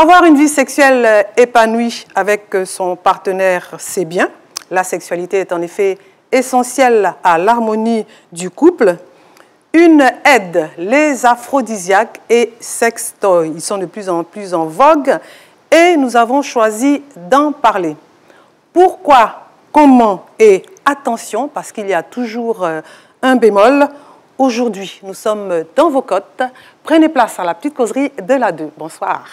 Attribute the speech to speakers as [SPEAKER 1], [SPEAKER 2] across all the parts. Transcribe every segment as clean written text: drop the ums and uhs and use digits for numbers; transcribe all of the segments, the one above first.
[SPEAKER 1] Avoir une vie sexuelle épanouie avec son partenaire, c'est bien. La sexualité est en effet essentielle à l'harmonie du couple. Une aide, les aphrodisiaques et sextoys. Ils sont de plus en plus en vogue et nous avons choisi d'en parler. Pourquoi, comment et attention, parce qu'il y a toujours un bémol. Aujourd'hui, nous sommes dans vos côtes. Prenez place à la petite causerie de la 2. Bonsoir.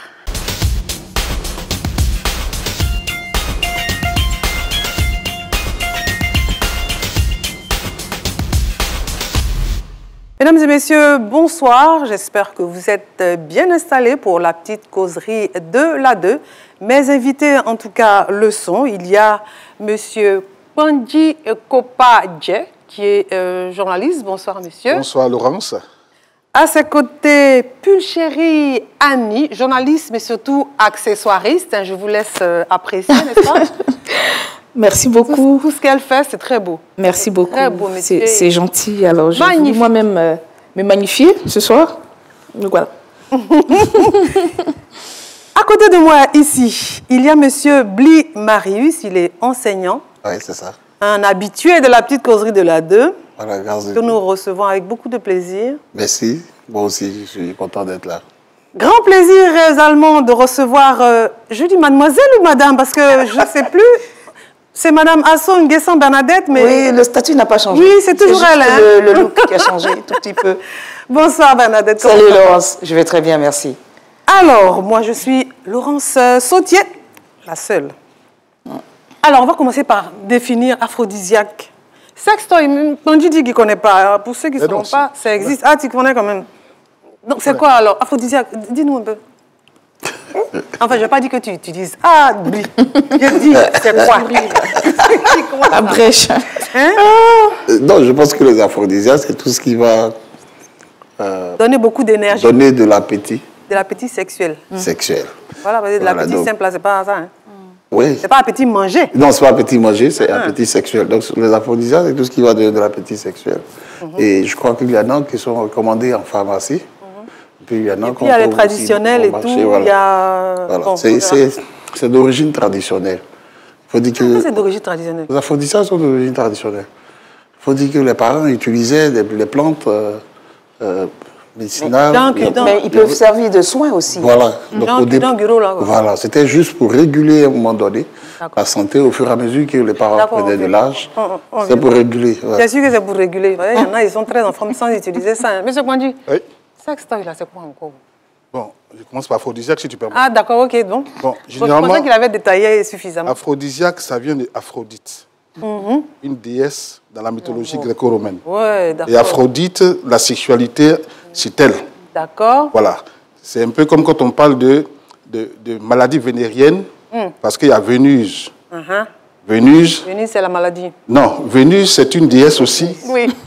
[SPEAKER 1] Mesdames et messieurs, bonsoir. J'espère que vous êtes bien installés pour la petite causerie de la 2. Mes invités, en tout cas, le sont. Il y a monsieur Pandji Kopa-Dje, qui est journaliste. Bonsoir, monsieur.
[SPEAKER 2] Bonsoir, Laurence.
[SPEAKER 1] À ses côtés, Pulchérie Annie, journaliste, mais surtout accessoiriste. Je vous laisse apprécier, n'est-ce pas?
[SPEAKER 3] Merci beaucoup.
[SPEAKER 1] Tout ce qu'elle fait, c'est très beau.
[SPEAKER 3] Merci beaucoup.
[SPEAKER 1] Très beau métier.
[SPEAKER 3] C'est gentil. Alors, je vais moi-même me magnifier ce soir. Donc voilà.
[SPEAKER 1] À côté de moi, ici, il y a monsieur Bli Marius. Il est enseignant.
[SPEAKER 2] Oui, c'est ça.
[SPEAKER 1] Un habitué de la petite causerie de la 2.
[SPEAKER 2] Voilà, grâce
[SPEAKER 1] que nous recevons avec beaucoup de plaisir.
[SPEAKER 2] Merci. Moi aussi, je suis content d'être là.
[SPEAKER 1] Grand plaisir également de recevoir, je dis mademoiselle ou madame, parce que je ne sais plus. C'est Madame Asson Nguessan Bernadette, mais...
[SPEAKER 3] Oui, le statut n'a pas changé.
[SPEAKER 1] Oui, c'est toujours elle. Hein?
[SPEAKER 3] Le look qui a changé tout petit peu.
[SPEAKER 1] Bonsoir Bernadette.
[SPEAKER 3] Salut Laurence, je vais très bien, merci.
[SPEAKER 1] Alors, moi je suis Laurence Sautier, la seule. Alors, on va commencer par définir aphrodisiaque. Sextoy, Pandji dit qu'il ne connaît pas. Pour ceux qui ne savent pas, ça existe. Ah, tu connais quand même. Donc, c'est quoi alors, aphrodisiaque? Dis-nous un peu. Enfin, je n'ai pas dit que tu utilises. Ah, oui. Je dis, c'est quoi?
[SPEAKER 3] La brèche.
[SPEAKER 1] Hein?
[SPEAKER 2] Non, je pense que les aphrodisiaques, c'est tout ce qui va...
[SPEAKER 1] donner beaucoup d'énergie.
[SPEAKER 2] Donner de l'appétit.
[SPEAKER 1] De l'appétit sexuel.
[SPEAKER 2] Sexuel.
[SPEAKER 1] Voilà, parce que de l'appétit
[SPEAKER 2] donc,
[SPEAKER 1] simple, c'est pas ça. Hein?
[SPEAKER 2] Oui.
[SPEAKER 1] C'est pas appétit manger.
[SPEAKER 2] Non, c'est pas appétit manger, c'est appétit sexuel. Donc, les aphrodisiaques, c'est tout ce qui va donner de l'appétit sexuel. Et je crois qu'il y en a qui sont recommandés en pharmacie. Puis il y a
[SPEAKER 1] les traditionnels et tout.
[SPEAKER 2] Voilà.
[SPEAKER 1] Il y a...
[SPEAKER 2] Voilà.
[SPEAKER 1] Bon,
[SPEAKER 2] c'est d'origine traditionnelle. Faut dire que
[SPEAKER 1] c'est d'origine traditionnelle.
[SPEAKER 2] Les aphrodisiaques sont d'origine traditionnelle. Il faut dire que les parents utilisaient les plantes médicinales.
[SPEAKER 3] Mais ils peuvent servir de soins aussi.
[SPEAKER 2] Voilà. Donc, voilà. C'était juste pour réguler à un moment donné la santé au fur et à mesure que les parents prenaient de l'âge. C'est pour réguler.
[SPEAKER 1] Ouais. Bien sûr que c'est pour réguler. Il y en a, ils sont très en forme sans utiliser ça. Monsieur Pandji.
[SPEAKER 2] Oui.
[SPEAKER 1] Sextoy, là, c'est quoi encore?
[SPEAKER 2] Bon, je commence par aphrodisiaque, si tu permets.
[SPEAKER 1] Ah, d'accord, ok. Donc,
[SPEAKER 2] bon, généralement,
[SPEAKER 1] je pensais qu'il avait détaillé suffisamment.
[SPEAKER 2] Aphrodisiaque, ça vient d'Aphrodite, une déesse dans la mythologie gréco-romaine.
[SPEAKER 1] Ouais, d'accord.
[SPEAKER 2] Et Aphrodite, la sexualité, c'est elle.
[SPEAKER 1] D'accord.
[SPEAKER 2] Voilà. C'est un peu comme quand on parle de maladie vénérienne, parce qu'il y a Vénus. Vénus,
[SPEAKER 1] c'est la maladie.
[SPEAKER 2] Non, Vénus, c'est une déesse aussi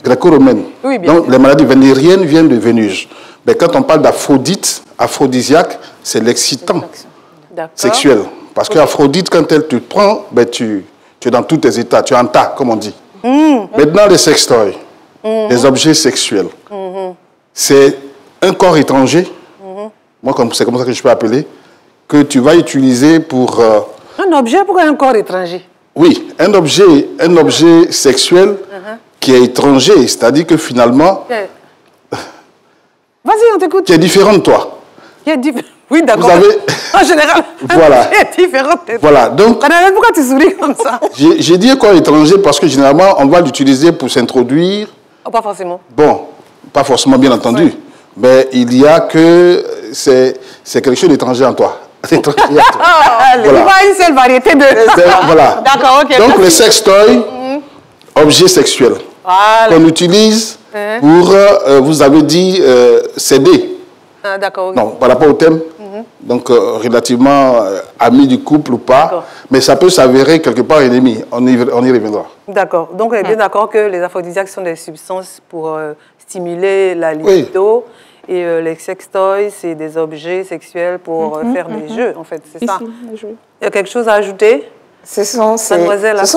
[SPEAKER 2] gréco-romaine.
[SPEAKER 1] Oui, bien
[SPEAKER 2] Donc,
[SPEAKER 1] sûr.
[SPEAKER 2] les maladies vénériennes viennent de Vénus. Mais quand on parle d'Aphrodite, aphrodisiaque, c'est l'excitant sexuel. Parce qu'Aphrodite, quand elle te prend, ben, tu es dans tous tes états, tu es en tas, comme on dit. Maintenant, les sextoys, les objets sexuels, c'est un corps étranger, moi, c'est comme ça que je peux appeler, que tu vas utiliser pour...
[SPEAKER 1] Un objet pour un corps étranger?
[SPEAKER 2] Oui, un objet sexuel qui est étranger, c'est-à-dire que finalement...
[SPEAKER 1] Vas-y, on t'écoute.
[SPEAKER 2] Qui est différent de toi.
[SPEAKER 1] Oui, d'accord.
[SPEAKER 2] Vous avez...
[SPEAKER 1] En général,
[SPEAKER 2] voilà.
[SPEAKER 1] Qui est différent de toi.
[SPEAKER 2] Voilà, donc...
[SPEAKER 1] Pourquoi tu souris comme ça?
[SPEAKER 2] J'ai dit corps étranger parce que généralement, on va l'utiliser pour s'introduire.
[SPEAKER 1] Oh, pas forcément.
[SPEAKER 2] Bon, pas forcément, bien entendu. Oui. Mais il y a que... C'est quelque chose d'étranger en toi.
[SPEAKER 1] Il y a une seule variété de...
[SPEAKER 2] Voilà.
[SPEAKER 1] D'accord, ok.
[SPEAKER 2] Donc, le sextoy, objet sexuel, qu'on utilise pour, vous avez dit, s'aider.
[SPEAKER 1] Ah, d'accord, ok.
[SPEAKER 2] Non, par rapport au thème. Donc, relativement ami du couple ou pas. Mais ça peut s'avérer quelque part ennemi. On y reviendra.
[SPEAKER 1] D'accord. Donc, on est bien d'accord que les aphrodisiaques sont des substances pour stimuler la libido. Oui. Et les sextoys, c'est des objets sexuels pour faire des jeux, en fait, c'est ça. Il y a quelque chose à ajouter?
[SPEAKER 3] Ce sont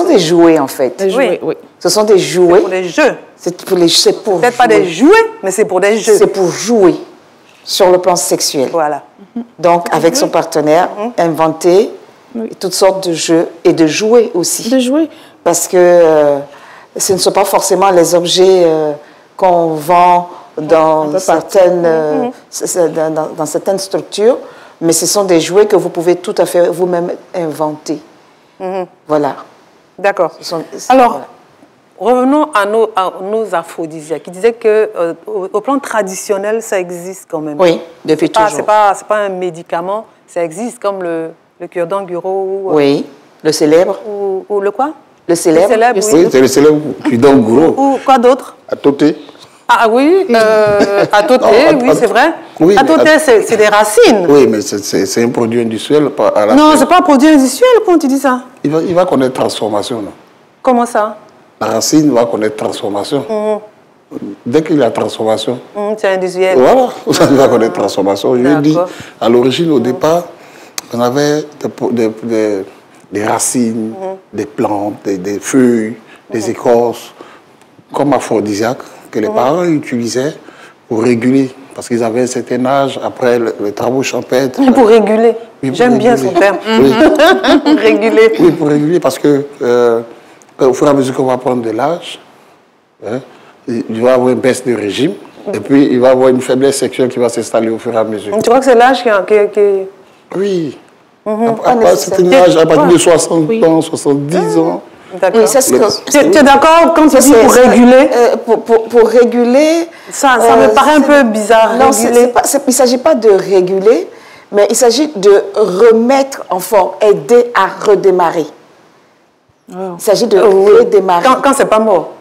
[SPEAKER 3] des jouets, en fait.
[SPEAKER 1] Des jouets, oui.
[SPEAKER 3] Ce sont des jouets.
[SPEAKER 1] Pour des jeux.
[SPEAKER 3] C'est pour les jeux.
[SPEAKER 1] Peut-être pas des jouets, mais c'est pour des jeux.
[SPEAKER 3] C'est pour jouer.
[SPEAKER 4] sur le plan sexuel.
[SPEAKER 1] Voilà.
[SPEAKER 4] Donc, avec son partenaire, inventer toutes sortes de jeux et de jouer aussi.
[SPEAKER 3] De jouer.
[SPEAKER 4] Parce que ce ne sont pas forcément les objets qu'on vend dans certaines structures, mais ce sont des jouets que vous pouvez tout à fait vous-même inventer. Voilà.
[SPEAKER 1] D'accord. Alors, revenons à nos aphrodisiaques. Qui disaient qu'au plan traditionnel, ça existe quand même.
[SPEAKER 4] Oui, depuis toujours.
[SPEAKER 1] C'est pas un médicament, ça existe comme le cure-dent Guro.
[SPEAKER 4] Oui, le célèbre.
[SPEAKER 1] Ou le quoi?
[SPEAKER 4] Le célèbre.
[SPEAKER 2] Oui, c'est le célèbre cure-dent Guro.
[SPEAKER 1] Ou quoi d'autre?
[SPEAKER 2] À Toté.
[SPEAKER 1] Ah oui, à Toté, oui, c'est vrai.
[SPEAKER 2] Oui,
[SPEAKER 1] à Toté, c'est des racines.
[SPEAKER 2] Oui, mais c'est un produit industriel.
[SPEAKER 1] Non, c'est pas un produit industriel, quand tu dis ça.
[SPEAKER 2] Il va connaître transformation. Non?
[SPEAKER 1] Comment ça?
[SPEAKER 2] La racine va connaître transformation. Dès qu'il y a transformation.
[SPEAKER 1] C'est industriel.
[SPEAKER 2] Voilà, il va connaître transformation. Je dis, à l'origine, au départ, on avait des racines, des plantes, des feuilles, des écorces, comme aphrodisiaques, que les parents utilisaient pour réguler. Parce qu'ils avaient un certain âge, après les travaux champêtres.
[SPEAKER 1] Pour réguler.
[SPEAKER 2] Oui,
[SPEAKER 1] j'aime bien son terme.
[SPEAKER 2] Oui.
[SPEAKER 1] Réguler.
[SPEAKER 2] Oui, pour réguler, parce que au fur et à mesure qu'on va prendre de l'âge, il va avoir une baisse de régime, et puis il va avoir une faiblesse sexuelle qui va s'installer au fur et à mesure.
[SPEAKER 1] Tu crois que c'est l'âge qui...
[SPEAKER 2] Oui. À certain âge, à partir de 60 ans, 70 ans.
[SPEAKER 1] D'accord. Tu es d'accord quand tu dis pour réguler?
[SPEAKER 4] Pour réguler...
[SPEAKER 1] Ça me paraît un peu bizarre.
[SPEAKER 4] Non, il ne s'agit pas de réguler, mais il s'agit de remettre en forme, aider à redémarrer. Il s'agit de redémarrer.
[SPEAKER 1] Quand c'est pas mort.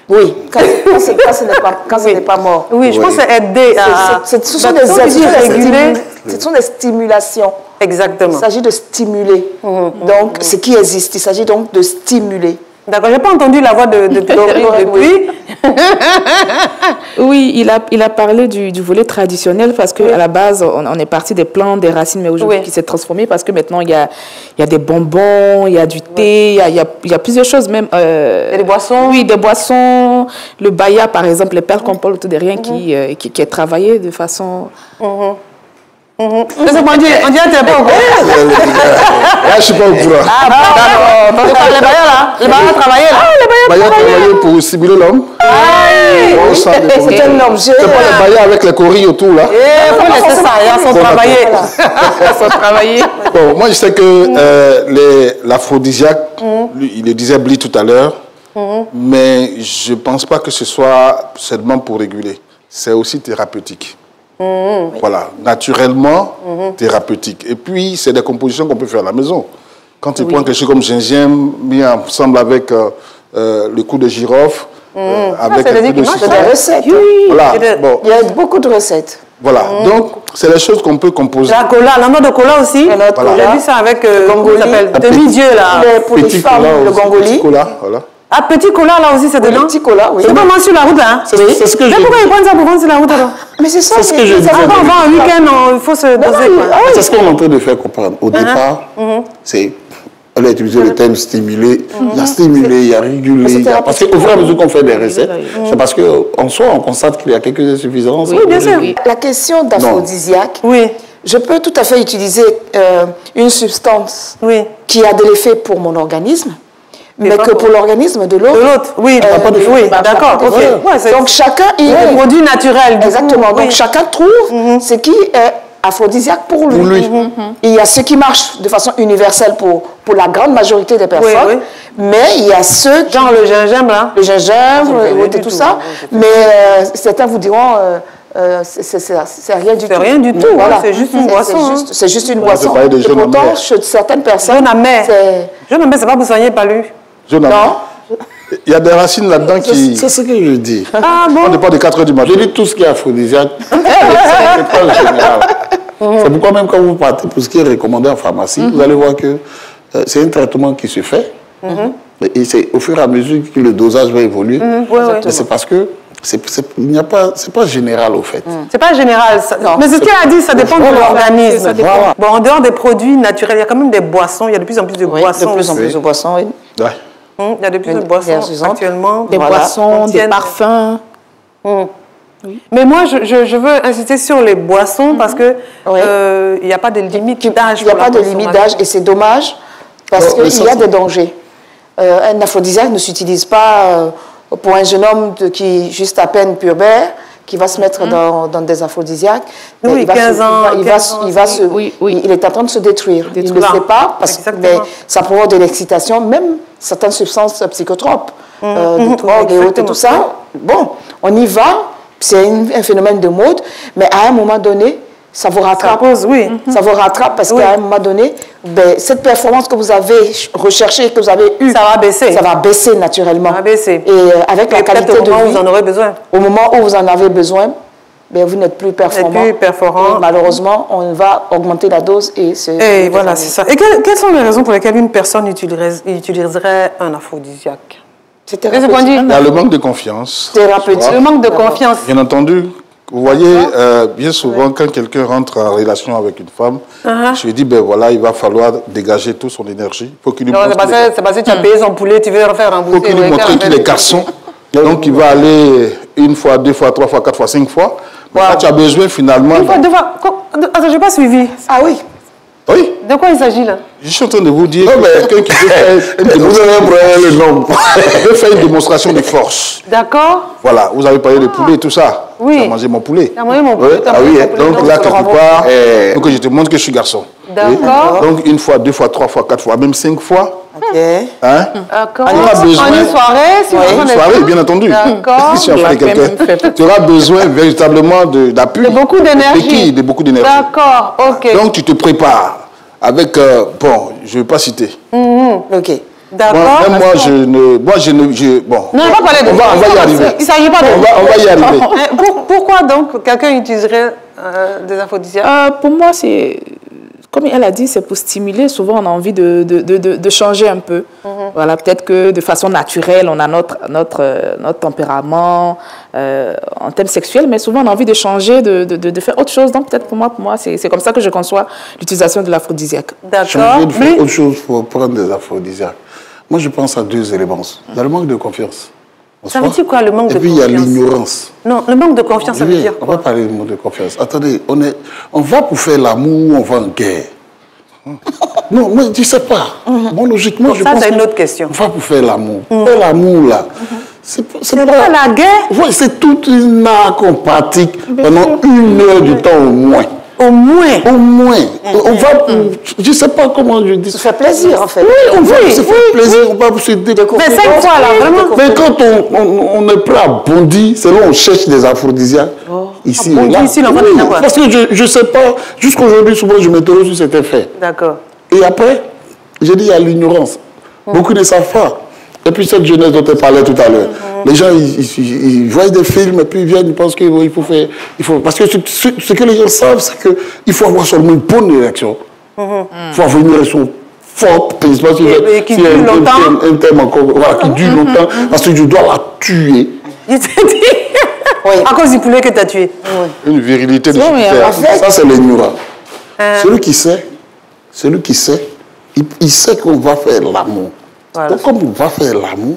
[SPEAKER 4] Oui, quand ce n'est pas mort.
[SPEAKER 1] Oui, je pense que c'est aider à...
[SPEAKER 4] Ce sont des stimulations.
[SPEAKER 1] Exactement.
[SPEAKER 4] Il s'agit de stimuler. Donc, ce qui existe, il s'agit donc de stimuler.
[SPEAKER 1] D'accord, je n'ai pas entendu la voix de depuis.
[SPEAKER 3] Oui, il a parlé du volet traditionnel parce qu'à la base, on est parti des plantes, des racines, mais aujourd'hui, qui s'est transformé parce que maintenant, il y a des bonbons, il y a du thé, il y a plusieurs choses même.
[SPEAKER 1] Et des boissons? Oui,
[SPEAKER 3] des boissons. Le baya, par exemple, les perles qu'on parle autour de rien qui est travaillé de façon...
[SPEAKER 1] On dirait que tu n'es pas au courant.
[SPEAKER 2] Là, je ne suis pas au courant.
[SPEAKER 1] Ah, bon, les bailleurs là, les bailleurs travaillaient là.
[SPEAKER 2] Les bailleurs travaillaient pour stimuler l'homme. C'est un objet. C'est pas les bailleurs avec les coris autour là.
[SPEAKER 1] Il faut laisser ça, ils sont travaillés.
[SPEAKER 3] Ils sont travaillés.
[SPEAKER 2] Bon, moi je sais que l'aphrodisiaque, il le disait Bli tout à l'heure, mais je ne pense pas que ce soit seulement pour réguler. C'est aussi thérapeutique. Voilà, naturellement thérapeutique. Et puis, c'est des compositions qu'on peut faire à la maison. Quand tu prends quelque chose comme gingembre, mis ensemble avec le cou de girofle, avec un peu de citron.
[SPEAKER 4] C'est des recettes.
[SPEAKER 2] Voilà.
[SPEAKER 4] Il y a beaucoup de recettes.
[SPEAKER 2] Voilà, donc c'est les choses qu'on peut composer.
[SPEAKER 1] La cola, la noix de cola aussi. J'ai vu ça avec demi-dieu là.
[SPEAKER 4] Pour les femmes, le gongoli.
[SPEAKER 2] Petit cola, voilà.
[SPEAKER 1] Ah, petit cola là aussi, c'est dedans?
[SPEAKER 4] Petit cola, oui.
[SPEAKER 1] C'est pas mal sur la route là.
[SPEAKER 2] C'est ce que je dis.
[SPEAKER 1] Mais pourquoi ils prennent ça pour vendre sur la route alors?
[SPEAKER 4] Mais c'est ça.
[SPEAKER 2] C'est ce que je dis.
[SPEAKER 1] Avant un week-end, il faut se doser.
[SPEAKER 2] C'est ce qu'on est en train de faire comprendre. Au départ, c'est... Elle a utilisé le terme stimuler. Il y a stimulé, il y a régulé. Parce qu'au fur et à mesure qu'on fait des recettes, c'est parce qu'en soi, on constate qu'il y a quelques insuffisances.
[SPEAKER 1] Oui, bien sûr.
[SPEAKER 4] La question d'aphrodisiaque, je peux tout à fait utiliser une substance qui a de l'effet pour mon organisme, mais que pour l'organisme de l'autre.
[SPEAKER 1] Oui, d'accord.
[SPEAKER 4] Donc chacun...
[SPEAKER 1] Un produit naturel.
[SPEAKER 4] Exactement. Donc chacun trouve ce qui est aphrodisiaque pour lui. Il y a ce qui marche de façon universelle pour la grande majorité des personnes, mais il y a ceux qui...
[SPEAKER 1] Genre le gingembre, là.
[SPEAKER 4] Le gingembre, et tout ça. Mais certains vous diront... c'est rien du tout.
[SPEAKER 1] C'est rien du tout, voilà. C'est juste une boisson.
[SPEAKER 4] C'est juste une boisson. Et pourtant, chez certaines personnes...
[SPEAKER 1] Jaune amer, c'est pas pour soigner pas lui.
[SPEAKER 2] Non. Il y a des racines là-dedans qui... C'est ce que je dis.
[SPEAKER 1] Ah bon?
[SPEAKER 2] On dépend de 4 heures du matin. Je dis tout ce qui est aphrodisiaque. C'est pas général. C'est pourquoi même quand vous partez pour ce qui est recommandé en pharmacie, vous allez voir que c'est un traitement qui se fait. Et c'est au fur et à mesure que le dosage va évoluer. Mais c'est parce que c'est pas général au fait.
[SPEAKER 1] C'est pas général. Mais ce qu'il a dit, ça dépend de l'organisme. Bon, en dehors des produits naturels, il y a quand même des boissons. Il y a de plus en plus de boissons.
[SPEAKER 4] De plus en plus de boissons, oui.
[SPEAKER 1] Il y a de plus de boissons actuellement.
[SPEAKER 3] Des boissons, des parfums.
[SPEAKER 1] Oui. Mais moi, je veux insister sur les boissons parce que il n'y a pas de limite d'âge.
[SPEAKER 4] Il n'y a pas de limite d'âge et c'est dommage parce qu'il y a des dangers. Un aphrodisiaque ne s'utilise pas pour un jeune homme qui juste à peine pubère, qui va se mettre dans des aphrodisiaques.
[SPEAKER 1] Oui, 15 ans.
[SPEAKER 4] Il est en train de se détruire. Il ne le sait pas, mais ça provoque de l'excitation, même certaines substances psychotropes, de drogue et autres, et tout ça. Bon, on y va, c'est un phénomène de mode, mais à un moment donné, ça vous rattrape. Ça vous rattrape parce qu'à un moment donné, cette performance que vous avez recherchée, que vous avez eue,
[SPEAKER 1] ça va baisser.
[SPEAKER 4] Ça va baisser naturellement.
[SPEAKER 1] Ça va baisser.
[SPEAKER 4] Et avec la qualité de vie,
[SPEAKER 1] où vous en aurez besoin.
[SPEAKER 4] Au moment où vous en avez besoin, vous n'êtes plus performant. Et malheureusement, on va augmenter la dose et c'est...
[SPEAKER 1] Et voilà, c'est ça. Et quelles sont les raisons pour lesquelles une personne utiliserait un aphrodisiaque?
[SPEAKER 2] Il y a le manque de confiance.
[SPEAKER 4] Thérapeutique.
[SPEAKER 1] Le manque de confiance.
[SPEAKER 2] Bien entendu. Vous voyez, bien souvent, quand quelqu'un rentre en relation avec une femme, je lui dis, voilà, il va falloir dégager toute son énergie. Il faut qu'il lui montre.
[SPEAKER 1] C'est parce que tu as payé son poulet, tu veux refaire un bouquet.
[SPEAKER 2] Il faut qu'il lui montre qu'il est garçon. Donc, il va aller 1 fois, 2 fois, 3 fois, 4 fois, 5 fois. Mais là, tu as besoin finalement...
[SPEAKER 1] 1 fois, 2 fois... Attends, je n'ai pas suivi.
[SPEAKER 4] Ah oui.
[SPEAKER 2] Oui.
[SPEAKER 1] De quoi il s'agit là?
[SPEAKER 2] Je suis en train de vous dire que quelqu'un qui veut faire une démonstration de force.
[SPEAKER 1] D'accord.
[SPEAKER 2] Voilà, vous avez parlé de poulet et tout ça.
[SPEAKER 1] Oui.
[SPEAKER 2] Tu as mangé mon poulet.
[SPEAKER 1] Tu as mangé mon poulet.
[SPEAKER 2] Ah oui, donc là, quelque part, il faut que je te montre que je suis garçon.
[SPEAKER 1] D'accord.
[SPEAKER 2] Donc 1 fois, 2 fois, 3 fois, 4 fois, même 5 fois.
[SPEAKER 4] Ok.
[SPEAKER 2] Hein?
[SPEAKER 1] D'accord.
[SPEAKER 2] Tu auras besoin...
[SPEAKER 1] En une soirée, si
[SPEAKER 2] une soirée, bien entendu.
[SPEAKER 1] D'accord.
[SPEAKER 2] Si tu auras besoin véritablement d'appui.
[SPEAKER 1] De beaucoup d'énergie.
[SPEAKER 2] De beaucoup d'énergie.
[SPEAKER 1] D'accord, ok.
[SPEAKER 2] Donc tu te prépares avec, bon, je ne vais pas citer.
[SPEAKER 4] Ok.
[SPEAKER 1] D'accord.
[SPEAKER 2] Bon, bon.
[SPEAKER 1] Non, on va parler de
[SPEAKER 2] on va y arriver.
[SPEAKER 1] Il ne s'agit pas de...
[SPEAKER 2] On va y arriver.
[SPEAKER 1] Pourquoi donc quelqu'un utiliserait des aphrodisiaques?
[SPEAKER 3] Pour moi, c'est... Comme elle a dit, c'est pour stimuler. Souvent, on a envie de changer un peu. Voilà, peut-être que de façon naturelle, on a notre tempérament en termes sexuels, mais souvent, on a envie de changer, de faire autre chose. Donc, peut-être pour moi, c'est comme ça que je conçois l'utilisation de l'aphrodisiaque.
[SPEAKER 1] D'accord.
[SPEAKER 5] Changer de faire autre chose pour prendre des aphrodisiaques. Moi, je pense à 2 éléments. Il y a le manque de confiance.
[SPEAKER 1] Ça veut dire quoi, le manque de confiance?
[SPEAKER 5] Et puis, il y a l'ignorance.
[SPEAKER 1] Non, le manque de confiance, ça veut dire quoi?
[SPEAKER 5] On va parler du manque de confiance. Attendez, on va pour faire l'amour, on va en guerre. Non, mais tu ne sais pas. Bon, logiquement, je pense...
[SPEAKER 1] Ça, c'est une autre question.
[SPEAKER 5] On va pour faire l'amour. Faire l'amour, là.
[SPEAKER 1] C'est pas la guerre?
[SPEAKER 5] Oui, c'est toute une art qu'on pratique pendant 1 heure du temps au moins.
[SPEAKER 1] Au moins.
[SPEAKER 5] Au moins. On va pour... Je ne sais pas comment je dis.
[SPEAKER 4] Ça fait plaisir, en fait.
[SPEAKER 5] Oui, on va se faire plaisir. On va se découvrir.
[SPEAKER 1] Mais 5 fois, là, vraiment.
[SPEAKER 5] Mais quand on est prêt à bondir, c'est là on cherche des aphrodisiaques. Ici et là.
[SPEAKER 1] Ici,
[SPEAKER 5] parce que je ne sais pas, jusqu'aujourd'hui, souvent, je m'interroge sur cet effet.
[SPEAKER 1] D'accord.
[SPEAKER 5] Et après, j'ai dit, il y a l'ignorance. Beaucoup ne savent pas. Et puis cette jeunesse dont elle parlait tout à l'heure. Les gens, ils voient des films et puis ils viennent, ils pensent qu'il faut faire... parce que ce que les gens savent, c'est qu'il faut avoir seulement une bonne réaction. Il faut avoir une réaction forte,
[SPEAKER 1] qui dure longtemps.
[SPEAKER 5] Un thème encore, voilà, qui dure longtemps, parce que je dois la tuer.
[SPEAKER 1] Je t'ai dit. À cause du poulet que tu as tué.
[SPEAKER 2] Une virilité de Jupiter.
[SPEAKER 5] Ça, c'est l'ignorant. Celui qui sait, il sait qu'on va faire l'amour. Voilà. Donc, comme on va faire l'amour,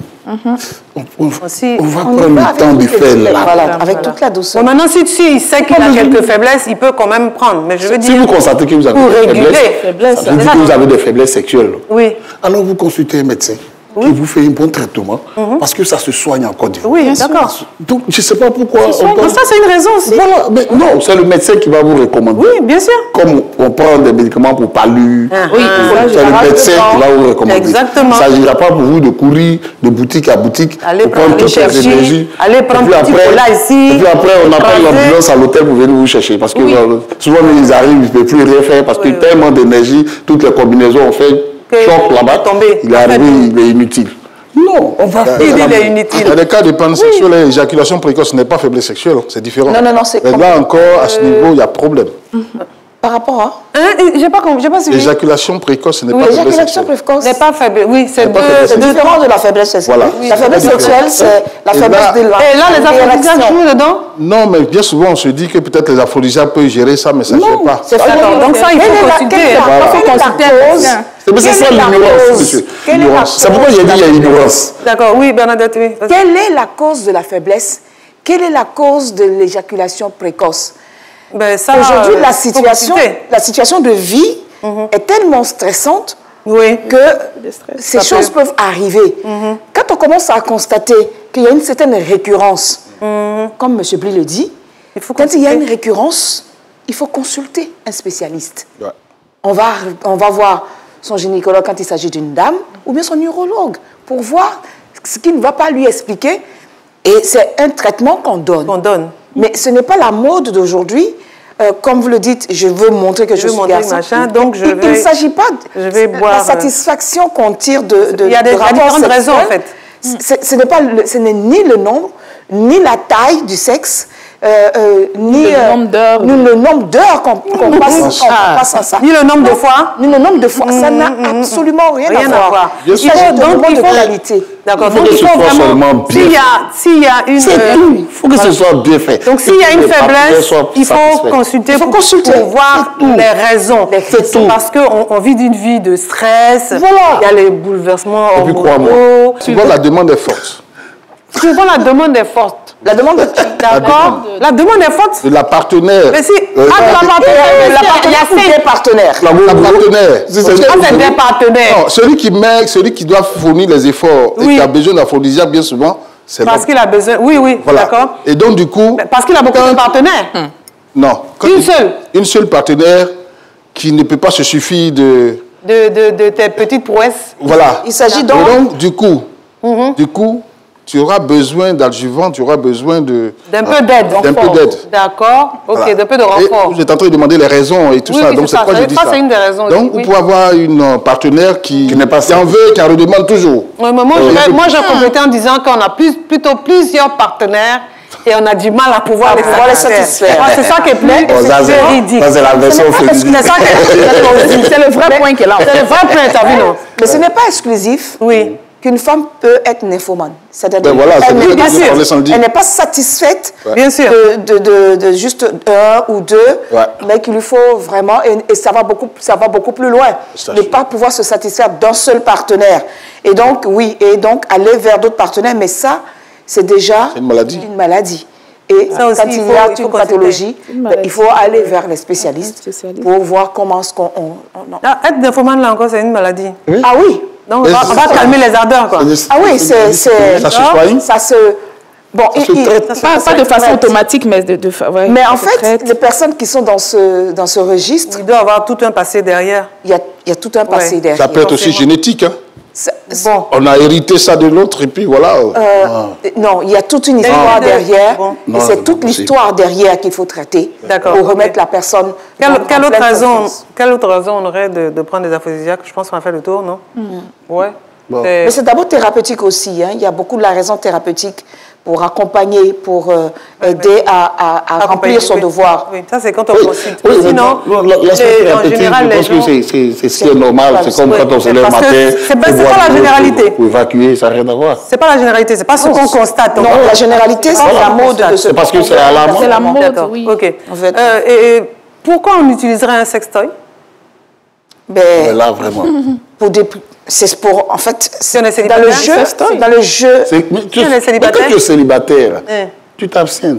[SPEAKER 5] on va prendre le temps de faire l'amour.
[SPEAKER 4] Voilà, avec toute la douceur.
[SPEAKER 1] Bon, maintenant, si il sait qu'il a quelques faiblesses, il peut quand même prendre. Mais je veux dire,
[SPEAKER 5] si vous constatez que vous avez des faiblesses, ça veut dire que vous avez des faiblesses sexuelles.
[SPEAKER 1] Oui.
[SPEAKER 5] Alors, vous consultez un médecin. Qui vous fait un bon traitement, parce que ça se soigne en Côte d'Ivoire.
[SPEAKER 1] Oui, d'accord.
[SPEAKER 5] Donc, je ne sais pas pourquoi...
[SPEAKER 1] Ça, c'est une raison aussi.
[SPEAKER 5] Voilà, mais non, c'est le médecin qui va vous recommander.
[SPEAKER 1] Oui, bien sûr.
[SPEAKER 5] Comme on prend des médicaments pour palu, c'est le médecin qui va vous recommander.
[SPEAKER 1] Exactement.
[SPEAKER 5] Ça n'ira pas pour vous de courir de boutique à boutique,
[SPEAKER 1] allez
[SPEAKER 5] prendre toutes les énergies.
[SPEAKER 1] Allez prendre un petit cola ici.
[SPEAKER 5] Et puis après, on appelle l'ambulance à l'hôtel pour venir vous chercher. Parce que souvent, ils arrivent, ils ne peuvent plus rien faire, parce que tellement d'énergie, toutes les combinaisons ont fait choc là-bas. Il est arrivé, il est inutile. Non, on va faire.
[SPEAKER 1] Il est inutile.
[SPEAKER 2] Dans les cas de panne sexuelle, l'éjaculation précoce n'est pas faiblesse sexuelle, c'est différent.
[SPEAKER 4] Non, c'est
[SPEAKER 2] comme... Là encore, à ce niveau, il y a problème.
[SPEAKER 4] Par rapport à
[SPEAKER 1] j'ai pas suivi.
[SPEAKER 2] L'éjaculation précoce n'est pas faiblesse sexuelle.
[SPEAKER 4] L'éjaculation précoce
[SPEAKER 1] n'est pas faible. Oui, c'est
[SPEAKER 4] différent de la faiblesse sexuelle.
[SPEAKER 2] Voilà.
[SPEAKER 4] La faiblesse sexuelle, c'est la faiblesse de la...
[SPEAKER 1] Et là, les aphrodisiaques jouent dedans?
[SPEAKER 2] Non, mais bien souvent, on se dit que peut-être les aphrodisiaques peuvent gérer ça, mais ça ne gère pas.
[SPEAKER 4] C'est
[SPEAKER 1] donc ça, il faut consulter.
[SPEAKER 5] C'est ça l'ignorance, monsieur. C'est pourquoi j'ai dit qu'il y a ignorance.
[SPEAKER 1] D'accord, oui, Bernadette, oui.
[SPEAKER 4] Quelle est la cause de la faiblesse quelle est la cause de l'éjaculation précoce?
[SPEAKER 1] Ben,
[SPEAKER 4] aujourd'hui, la situation de vie est tellement stressante que ces choses peuvent arriver. Quand on commence à constater qu'il y a une certaine récurrence, comme M. Bly le dit, quand il y a une récurrence, il faut consulter un spécialiste.
[SPEAKER 2] Ouais.
[SPEAKER 4] On va voir son gynécologue quand il s'agit d'une dame, ou bien son urologue, pour voir ce qui ne va pas lui expliquer. Et c'est un traitement qu'on donne. Mais ce n'est pas la mode d'aujourd'hui. Comme vous le dites, je veux montrer que je suis garçon.
[SPEAKER 1] Donc
[SPEAKER 4] il ne s'agit pas de la satisfaction qu'on tire de
[SPEAKER 1] il y a différentes raisons, en fait.
[SPEAKER 4] Ce n'est ni le nombre, ni la taille du sexe, ni le nombre d'heures qu'on passe à ça.
[SPEAKER 1] Ni le nombre de fois.
[SPEAKER 4] Ni le nombre de fois. Ça n'a absolument rien à voir.
[SPEAKER 1] Il faut
[SPEAKER 4] qualité.
[SPEAKER 1] D'accord. Donc il faut vraiment, s'il y a une...
[SPEAKER 5] Il faut que ce soit bien fait.
[SPEAKER 1] Donc s'il y a une faiblesse, il faut consulter pour voir les raisons. Parce qu'on vit d'une vie de stress, il y a les bouleversements hormonaux.
[SPEAKER 2] Et puis crois-moi, souvent la demande est forte.
[SPEAKER 1] Souvent la demande est forte.
[SPEAKER 4] La demande,
[SPEAKER 1] d'accord. La demande est forte.
[SPEAKER 2] De la partenaire.
[SPEAKER 1] Mais si, la partenaire,
[SPEAKER 4] il y a des partenaires.
[SPEAKER 2] La partenaire.
[SPEAKER 1] C'est des partenaires.
[SPEAKER 2] Non, celui qui doit fournir les efforts et qui a besoin d'aphrodisiaque, bien souvent, c'est
[SPEAKER 1] parce qu'il a besoin. Oui,
[SPEAKER 2] voilà.
[SPEAKER 1] D'accord.
[SPEAKER 2] Et donc, du coup.
[SPEAKER 1] Parce qu'il a beaucoup de partenaires.
[SPEAKER 2] Non. Une seule partenaire qui ne peut pas se suffire de
[SPEAKER 1] tes petites prouesses.
[SPEAKER 2] Voilà.
[SPEAKER 4] Il s'agit
[SPEAKER 2] donc, du coup, tu auras besoin d'adjuvant, tu auras besoin
[SPEAKER 1] d'un peu d'aide. D'accord. Ok, voilà. D'un peu de renfort.
[SPEAKER 2] Vous êtes en train de demander les raisons et tout ça. Donc, c'est pourquoi je dis ça.
[SPEAKER 1] C'est une des raisons.
[SPEAKER 2] Donc, vous pouvez avoir une partenaire qui en veut, qui en redemande toujours.
[SPEAKER 1] Oui, mais moi, j'ai complété en disant qu'on a plutôt plusieurs partenaires et on a du mal à pouvoir les satisfaire. C'est ça qui est plus véridique.
[SPEAKER 5] C'est la version féminine.
[SPEAKER 3] C'est le vrai point qu'elle a.
[SPEAKER 1] C'est le vrai point,
[SPEAKER 4] mais ce n'est pas exclusif.
[SPEAKER 1] Oui.
[SPEAKER 4] Qu'une femme peut être nymphomane. C'est-à-dire
[SPEAKER 2] elle
[SPEAKER 4] n'est pas satisfaite de juste un ou deux, mais qu'il lui faut vraiment, et ça va beaucoup plus loin, ne pas pouvoir se satisfaire d'un seul partenaire. Et donc, aller vers d'autres partenaires, mais ça, c'est déjà une maladie. Et
[SPEAKER 1] ça aussi,
[SPEAKER 4] quand il y a une pathologie, il faut aller vers les spécialistes pour voir comment est-ce qu'on...
[SPEAKER 1] Être nymphomane, là encore, c'est une maladie.
[SPEAKER 4] Ah oui.
[SPEAKER 1] Donc, on va calmer les ardeurs, quoi.
[SPEAKER 4] Ah oui, ça se... Bon,
[SPEAKER 3] pas de façon automatique, mais
[SPEAKER 4] mais en fait, les personnes qui sont dans ce registre...
[SPEAKER 1] Il doit avoir tout un passé derrière.
[SPEAKER 4] Il y a tout un passé derrière.
[SPEAKER 2] Ça peut être aussi génétique, hein. Bon. On a hérité ça de l'autre et puis voilà.
[SPEAKER 4] Non, il y a toute une histoire derrière. Et c'est toute l'histoire derrière qu'il faut traiter pour remettre la personne.
[SPEAKER 1] Quelle autre raison on aurait de prendre des aphrodisiaques? Je pense qu'on a fait le tour, non? Ouais.
[SPEAKER 2] Bon.
[SPEAKER 4] Mais c'est d'abord thérapeutique aussi. Hein. Il y a beaucoup de la raison thérapeutique pour accompagner, pour aider à remplir son devoir.
[SPEAKER 1] Oui, ça c'est quand on consulte.
[SPEAKER 5] Oui,
[SPEAKER 1] sinon,
[SPEAKER 5] l'aspect thérapeutique, je pense que c'est ce qui est normal. C'est comme quand on se lève le matin.
[SPEAKER 1] C'est pas la généralité.
[SPEAKER 5] Pour évacuer, ça n'a rien à voir.
[SPEAKER 1] C'est pas la généralité, c'est pas ce qu'on constate.
[SPEAKER 4] Non, la généralité, c'est la mode de ce.
[SPEAKER 5] C'est parce que c'est à la mode.
[SPEAKER 3] C'est la mode, oui.
[SPEAKER 1] Ok. Et pourquoi on utiliserait un sextoy?
[SPEAKER 5] Ben là, vraiment.
[SPEAKER 4] C'est pour, en fait,
[SPEAKER 1] dans le jeu.
[SPEAKER 5] Quand tu es célibataire, tu t'abstiens.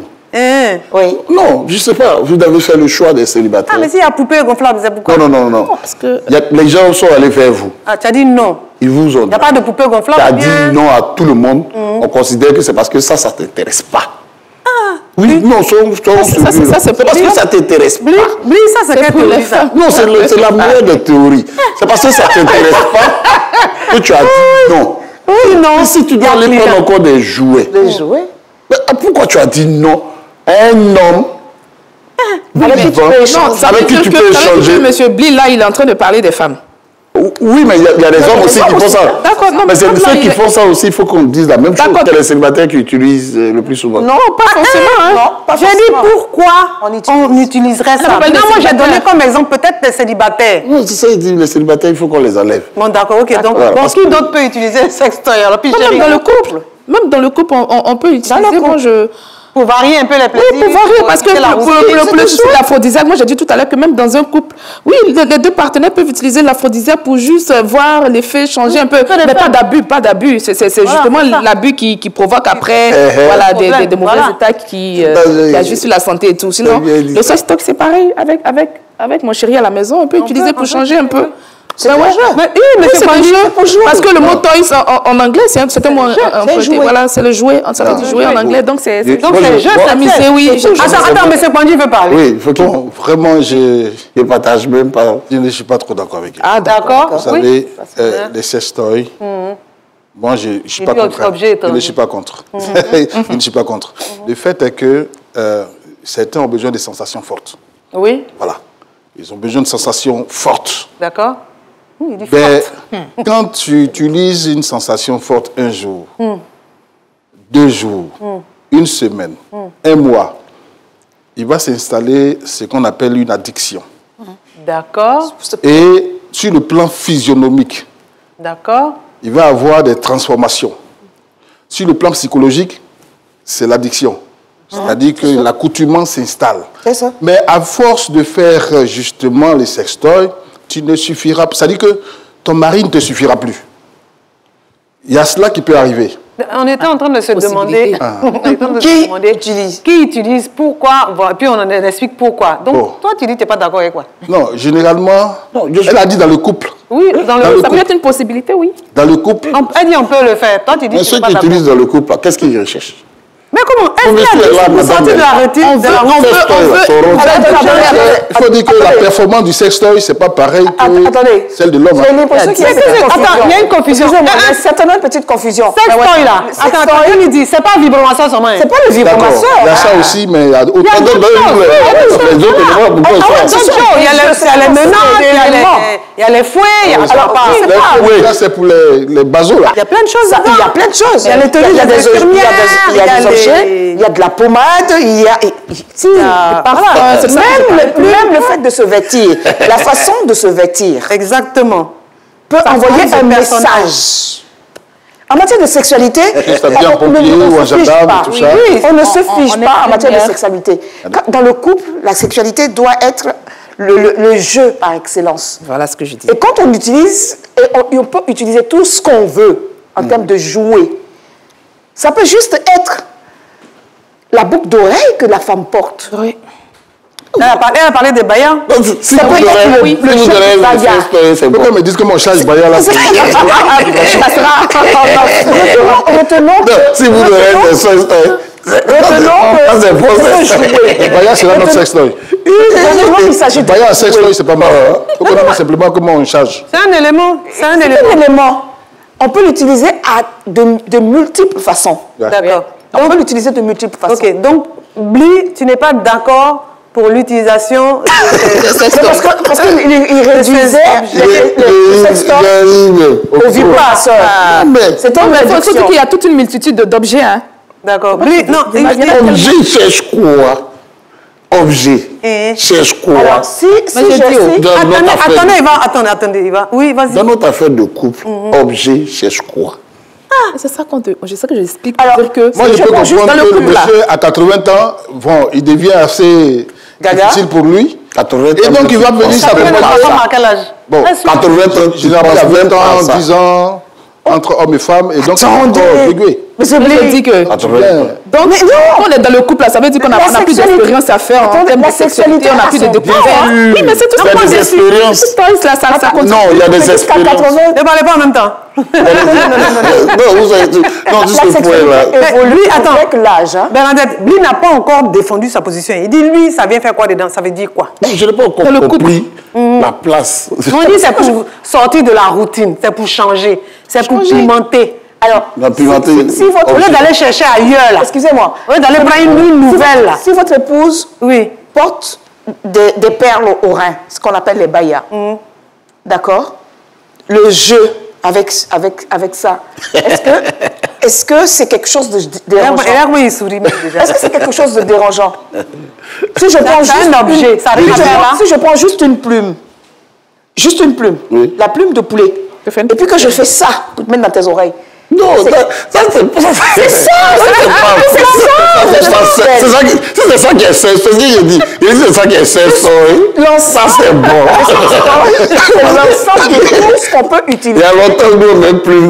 [SPEAKER 4] Oui.
[SPEAKER 5] Non, je ne sais pas. Vous avez fait le choix des célibataires.
[SPEAKER 1] Ah, mais s'il y a poupée gonflable, c'est pourquoi?
[SPEAKER 5] Non. Parce que les gens sont allés vers vous.
[SPEAKER 1] Ah, tu as dit non.
[SPEAKER 5] Ils vous ont dit.
[SPEAKER 1] Il n'y a pas de poupée gonflable.
[SPEAKER 5] Tu as dit non à tout le monde. On considère que c'est parce que ça ne t'intéresse pas. Oui, non, ça c'est parce que ça ne t'intéresse pas.
[SPEAKER 1] Ça, c'est quelle théorie, ça?
[SPEAKER 5] Non, c'est la meilleure des théories. C'est parce que ça ne t'intéresse pas que tu as dit non.
[SPEAKER 1] Oui, non.
[SPEAKER 5] Et si tu dois aller prendre encore des jouets.
[SPEAKER 4] Des jouets?
[SPEAKER 5] Pourquoi tu as dit non à un homme
[SPEAKER 3] avec qui tu peux échanger? Monsieur Bly, là, il est en train de parler des femmes.
[SPEAKER 5] Oui, mais il y a des hommes aussi qui font ça.
[SPEAKER 3] D'accord, non,
[SPEAKER 5] mais c'est ceux qui font ça aussi, il faut qu'on dise la même chose que les célibataires qui utilisent le plus souvent.
[SPEAKER 3] Non, pas forcément.
[SPEAKER 4] Non, pas
[SPEAKER 1] forcément. J'ai dit pourquoi on utiliserait ça. Non, moi j'ai donné comme exemple peut-être des célibataires.
[SPEAKER 5] Non, tu sais, les célibataires, il faut qu'on les enlève.
[SPEAKER 1] Bon, d'accord, ok. Donc, qui d'autre peut utiliser un sextoy?
[SPEAKER 3] Même dans le couple, on peut utiliser.
[SPEAKER 1] Pour varier un peu les plaisirs.
[SPEAKER 3] Oui, pour varier, parce que pour le jouet, l'aphrodisiaque, moi j'ai dit tout à l'heure que même dans un couple, oui, les deux partenaires peuvent utiliser l'aphrodisiaque pour juste voir l'effet changer un peu. Mais pas d'abus, pas d'abus. C'est justement l'abus qui provoque après voilà, des mauvais états qui agissent sur la santé et tout. Sinon, le sextoy, c'est pareil. Avec mon chéri à la maison, on peut utiliser pour changer un peu.
[SPEAKER 4] C'est un jeu.
[SPEAKER 3] Mais c'est un jeu pour jouer. Parce que le mot toys en anglais, c'est un mot emprunté. Voilà, c'est le jouet. Ça veut dire jouer en anglais. Donc c'est un jeu, s'amuser, oui.
[SPEAKER 1] Attends, mais c'est Pandji veut parler.
[SPEAKER 5] Oui, vraiment, je partage même pas.
[SPEAKER 2] Je ne suis pas trop d'accord avec elle.
[SPEAKER 1] Ah, d'accord.
[SPEAKER 2] Vous savez, les sextoys, moi, je ne suis pas contre. Je ne suis pas contre. Je ne suis pas contre. Le fait est que certains ont besoin de sensations fortes.
[SPEAKER 1] Oui.
[SPEAKER 2] Voilà. Ils ont besoin de sensations fortes.
[SPEAKER 1] D'accord. Il dit
[SPEAKER 2] Ben,
[SPEAKER 1] forte.
[SPEAKER 2] quand tu utilises une sensation forte un jour, 2 jours, 1 semaine, 1 mois, il va s'installer ce qu'on appelle une addiction.
[SPEAKER 1] D'accord.
[SPEAKER 2] Et sur le plan physionomique,
[SPEAKER 1] D'accord.
[SPEAKER 2] il va avoir des transformations. Sur le plan psychologique, c'est l'addiction. C'est-à-dire que l'accoutumance s'installe.
[SPEAKER 4] C'est ça.
[SPEAKER 2] Mais à force de faire justement les sextoys, tu ne suffiras pas. C'est-à-dire que ton mari ne te suffira plus. Il y a cela qui peut arriver.
[SPEAKER 1] On était en train de se demander, qui utilise, pourquoi, puis on en explique pourquoi. Donc, toi, tu dis que tu n'es pas d'accord avec quoi?
[SPEAKER 2] Non, généralement, elle a dit dans le couple.
[SPEAKER 1] Oui,
[SPEAKER 3] ça peut être une possibilité, oui.
[SPEAKER 2] Dans le couple.
[SPEAKER 1] Elle dit on peut le faire. Toi, tu dis
[SPEAKER 5] Mais
[SPEAKER 1] que tu
[SPEAKER 5] ceux
[SPEAKER 1] n'es pas
[SPEAKER 5] qui
[SPEAKER 1] d'accord.
[SPEAKER 5] utilisent dans le couple, qu'est-ce qu'ils recherchent?
[SPEAKER 1] Mais comment? Est-ce qu'il y a juste pour sortir de la retraite?
[SPEAKER 2] Il faut dire que la performance du sextoy, ce n'est pas pareil que celle de l'homme.
[SPEAKER 4] Attends,
[SPEAKER 1] il y a une confusion.
[SPEAKER 4] Il y a certainement une petite confusion.
[SPEAKER 1] Sextoy là. Attends, il dit, c'est pas vibromasseur seulement.
[SPEAKER 4] C'est pas le vibromasseur.
[SPEAKER 2] Il y a ça aussi, mais il y a autant d'autres.
[SPEAKER 5] Les autres éléments, pourquoi ils sont
[SPEAKER 1] Il y a les menottes, il y a les fouets, il y a
[SPEAKER 2] là, c'est pour les basos, là.
[SPEAKER 1] Il y a plein de choses.
[SPEAKER 4] Il y a plein de choses.
[SPEAKER 1] Il y a les tenues,
[SPEAKER 4] il y a des objets, il y a de la pommade, il y a même le fait de se vêtir, la façon de se vêtir
[SPEAKER 1] Exactement.
[SPEAKER 4] peut envoyer un message. En matière de sexualité,
[SPEAKER 2] on ne se
[SPEAKER 4] fiche pas en matière de sexualité. Dans le couple, la sexualité doit être le jeu par excellence.
[SPEAKER 3] Voilà ce que je dis.
[SPEAKER 4] Et quand on utilise, on peut utiliser tout ce qu'on veut en termes de jouets. Ça peut juste être la boucle d'oreille que la femme porte.
[SPEAKER 3] Oui.
[SPEAKER 1] Elle a parlé des baillants.
[SPEAKER 5] Si vous donnez c'est bon.
[SPEAKER 2] Pourquoi me disent que mon chat est baillant là?
[SPEAKER 4] Retenons
[SPEAKER 5] Si vous donnez des sextoys,
[SPEAKER 2] Baillant, c'est là notre sextoy.
[SPEAKER 4] il s'agit de
[SPEAKER 2] Baillant, sextoy, c'est pas mal. Il faut simplement comment on charge.
[SPEAKER 1] C'est un élément. C'est un
[SPEAKER 4] élément. On peut l'utiliser de multiples façons.
[SPEAKER 1] D'accord.
[SPEAKER 4] On peut l'utiliser de multiples façons.
[SPEAKER 1] Ok, donc, Bli, tu n'es pas d'accord pour l'utilisation
[SPEAKER 4] parce qu'il réduisait le sextoy au vibromasseur.
[SPEAKER 3] C'est un réduction. Il y a toute une multitude d'objets. Hein.
[SPEAKER 1] D'accord. Non,
[SPEAKER 5] objet cherche quoi? Objet cherche quoi?
[SPEAKER 4] Alors,
[SPEAKER 1] attendez, il va. Oui, vas-y.
[SPEAKER 5] Dans notre affaire de couple, objet cherche quoi?
[SPEAKER 3] C'est ça je sais que j'explique.
[SPEAKER 2] Moi, je peux comprendre que le monsieur, à 80 ans, bon, il devient assez difficile pour lui.
[SPEAKER 5] 80 ans.
[SPEAKER 2] Et donc, il va venir s'appeler
[SPEAKER 1] à quel âge?
[SPEAKER 2] Bon,
[SPEAKER 5] 80 ans,
[SPEAKER 2] généralement, il y a 20 ans, 10 ans, entre hommes et femmes, et donc,
[SPEAKER 3] mais je dis que... Donc, on est dans le couple, là, ça veut dire qu'on n'a plus d'expérience à faire en termes de sexualité, on n'a plus de découverte. Oui, mais c'est tout
[SPEAKER 5] ça. Il y a des expériences.
[SPEAKER 3] Ça continue.
[SPEAKER 5] Non, il y a des expériences.
[SPEAKER 1] Ne parlez pas en même temps.
[SPEAKER 5] Non, juste ce point-là.
[SPEAKER 1] Lui, attends.
[SPEAKER 4] Avec l'âge.
[SPEAKER 1] Bernadette, lui n'a pas encore défendu sa position. Il dit, lui, ça vient faire quoi dedans? Ça veut dire quoi?
[SPEAKER 5] Non, je n'ai pas encore compris la place.
[SPEAKER 1] On dit c'est pour sortir de la routine, c'est pour changer, c'est pour pimenter. Alors, si votre, au lieu d'aller chercher ailleurs, là, excusez-moi, au lieu d'aller prendre une nouvelle, là.
[SPEAKER 4] Si votre épouse porte des perles au rein, ce qu'on appelle les bayas, d'accord? Le jeu avec ça, est-ce que c'est quelque chose de dérangeant?
[SPEAKER 1] Il sourit déjà.
[SPEAKER 4] Est-ce que c'est quelque chose de dérangeant? Si je prends juste
[SPEAKER 1] un objet,
[SPEAKER 4] si je prends juste une plume, la plume de poulet, et puis que je fais ça pour te mettre dans tes oreilles,
[SPEAKER 5] Non, ça c'est pas ça. C'est ça. C'est ça qui est sex. C'est ce que j'ai dit. C'est ça qui est sex story. Ça c'est bon.
[SPEAKER 4] C'est l'ensemble de tout ce qu'on peut utiliser.
[SPEAKER 5] Il y a longtemps que nous on n'aime plus.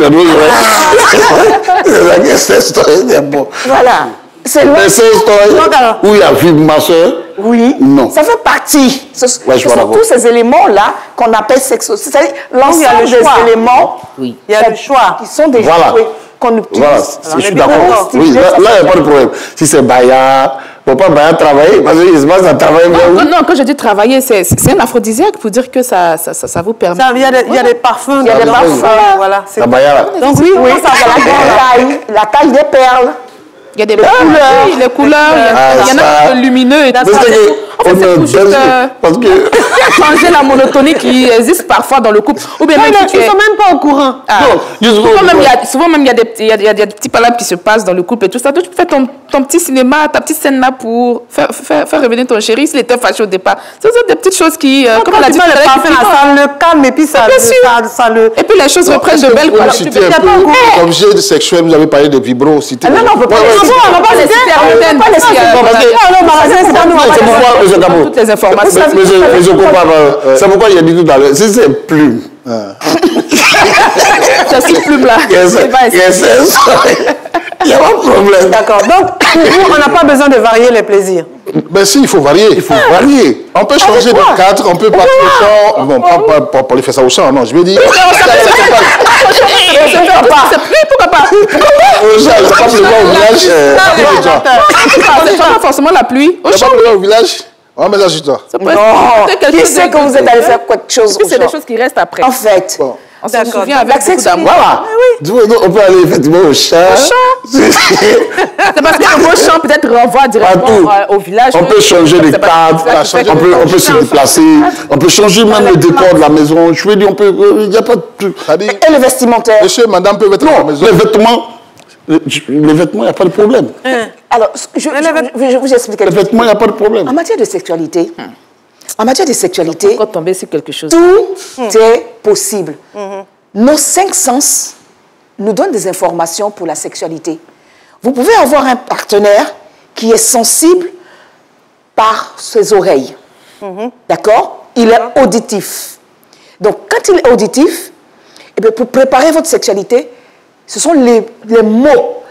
[SPEAKER 5] C'est ça qui est sex story. C'est bon.
[SPEAKER 4] Voilà. C'est
[SPEAKER 5] sex story où il y a vu ma soeur.
[SPEAKER 4] Oui.
[SPEAKER 5] Non.
[SPEAKER 4] Ça fait partie. Ce sont
[SPEAKER 5] d'accord.
[SPEAKER 4] tous ces éléments-là qu'on appelle sexo. C'est-à-dire l'ensemble des éléments.
[SPEAKER 1] Oui. Il y a le choix.
[SPEAKER 4] Qui sont des jouets qu'on utilise.
[SPEAKER 5] Voilà, je suis d'accord. Oui, là, il n'y a pas de problème. Si c'est Baya, il ne faut pas Baya travailler, parce qu'il se passe à travailler.
[SPEAKER 3] Non, quand je dis travailler, c'est un aphrodisiaque pour dire que ça vous permet.
[SPEAKER 1] Il y a des parfums.
[SPEAKER 4] Il y a des parfums.
[SPEAKER 1] Voilà.
[SPEAKER 5] La Baya.
[SPEAKER 1] Donc oui, ça
[SPEAKER 4] la taille des perles.
[SPEAKER 3] Il y a des couleurs, il y en a qui sont lumineux et tout ça. En fait, c'est pour juste changer la monotonie qui existe parfois dans le couple. Ou bien
[SPEAKER 1] ils ne sont même pas au courant.
[SPEAKER 3] Souvent même, il y a des petits palabres qui se passent dans le couple et tout ça. Donc, tu fais ton petit cinéma, ta petite scène là pour faire revenir ton chéri s'il était fâché au départ. Ce sont des petites choses qui, comme on l'a dit,
[SPEAKER 1] ça le calme et puis ça le...
[SPEAKER 3] Et puis les choses reprennent de belles couleurs.
[SPEAKER 2] Objet sexuel, vous avez parlé de vibro aussi.
[SPEAKER 4] Non, on ne peut pas les citer.
[SPEAKER 3] Toutes les informations.
[SPEAKER 5] C'est pourquoi il a dit tout à l'heure, si c'est plume.
[SPEAKER 3] Cette plume-là.
[SPEAKER 5] Il n'y a pas de problème.
[SPEAKER 1] D'accord. Donc, pour vous, on n'a pas besoin de varier les plaisirs.
[SPEAKER 2] Ben si, il faut varier. Il faut varier. On peut changer de cadre, on peut partir au chant. Bon, pas pour aller faire ça au chant, non. Je veux dire.
[SPEAKER 3] Pourquoi pas?
[SPEAKER 2] Au chant, il n'y a pas pleuvoir au village.
[SPEAKER 3] C'est pas forcément la pluie.
[SPEAKER 2] Il n'y a pas pleuvoir au village. On va mettre ça sur toi.
[SPEAKER 4] Non. Qui sait que vous êtes allé faire quelque chose au chant?
[SPEAKER 3] C'est des choses qui restent après.
[SPEAKER 4] En fait.
[SPEAKER 3] On se souvient avec beaucoup d'amour.
[SPEAKER 5] Voilà. On peut aller effectivement au chant.
[SPEAKER 3] C'est parce que le mot chant peut-être renvoie directement au village.
[SPEAKER 5] On peut changer de cadre, on peut se déplacer, on peut changer même le décor de la maison. Je veux dire, il n'y a pas de...
[SPEAKER 4] Et le vestimentaire?
[SPEAKER 2] Monsieur, madame peut mettre dans la maison.
[SPEAKER 5] Les vêtements, il n'y a pas de problème.
[SPEAKER 4] Alors, je vous explique quelque chose.
[SPEAKER 5] Les vêtements, il n'y a pas de problème.
[SPEAKER 4] En matière de sexualité,
[SPEAKER 3] Quand tomber sur quelque chose.
[SPEAKER 4] Tout est possible. Nos 5 sens nous donnent des informations pour la sexualité. Vous pouvez avoir un partenaire qui est sensible par ses oreilles. D'accord? Il est auditif. Donc, quand il est auditif, eh bien, pour préparer votre sexualité, ce sont les mots,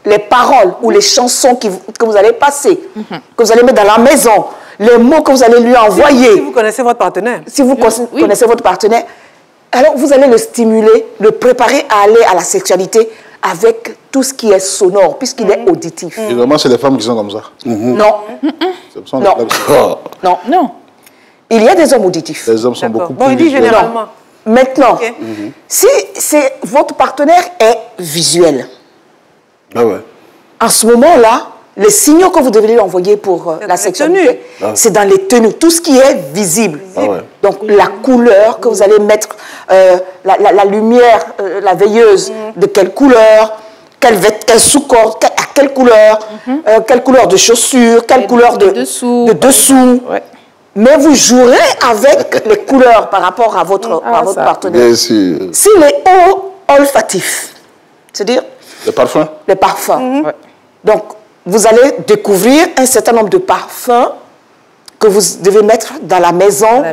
[SPEAKER 4] les paroles ou les chansons que vous allez passer, que vous allez mettre dans la maison, les mots que vous allez lui envoyer.
[SPEAKER 1] Si vous connaissez votre partenaire.
[SPEAKER 4] Si vous connaissez votre partenaire, alors vous allez le stimuler, le préparer à aller à la sexualité avec tout ce qui est sonore, puisqu'il est auditif.
[SPEAKER 2] Généralement, c'est les femmes qui sont comme ça.
[SPEAKER 4] Non. Non. Il y a des hommes auditifs.
[SPEAKER 2] Les hommes sont beaucoup plus...
[SPEAKER 1] Bon, il dit généralement.
[SPEAKER 4] Maintenant, si votre partenaire est visuel, en ce moment-là, les signaux que vous devez lui envoyer pour la sexualité, c'est dans les tenues, tout ce qui est visible. Donc, la couleur que vous allez mettre, la lumière, la veilleuse, de quelle couleur, quel sous-corps, à quelle couleur de chaussures, quelle couleur de dessous. Mais vous jouerez avec les couleurs par rapport à votre partenaire.
[SPEAKER 5] Bien sûr.
[SPEAKER 4] S'il est olfactif, c'est-à-dire
[SPEAKER 2] les parfums.
[SPEAKER 4] Les parfums. Donc, vous allez découvrir un certain nombre de parfums que vous devez mettre dans la maison,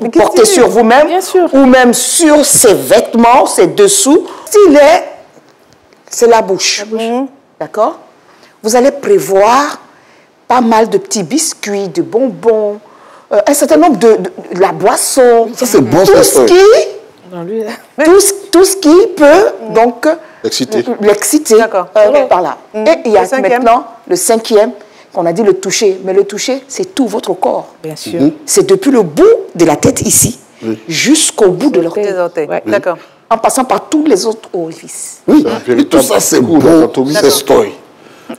[SPEAKER 4] ou porter sur vous-même, ou même sur ses vêtements, ses dessous. C'est la bouche. D'accord? Vous allez prévoir pas mal de petits biscuits, de bonbons, un certain nombre de la boisson.
[SPEAKER 5] Ça, c'est bon,
[SPEAKER 4] tout ce qui peut donc l'exciter par là. Et il y a maintenant le 5e qu'on a dit le toucher. Mais le toucher, c'est tout votre corps.
[SPEAKER 3] Bien sûr.
[SPEAKER 4] C'est depuis le bout de la tête ici jusqu'au bout de l'orteil.
[SPEAKER 1] D'accord.
[SPEAKER 4] En passant par tous les autres orifices.
[SPEAKER 5] Oui, et tout ça, c'est bon, c'est story.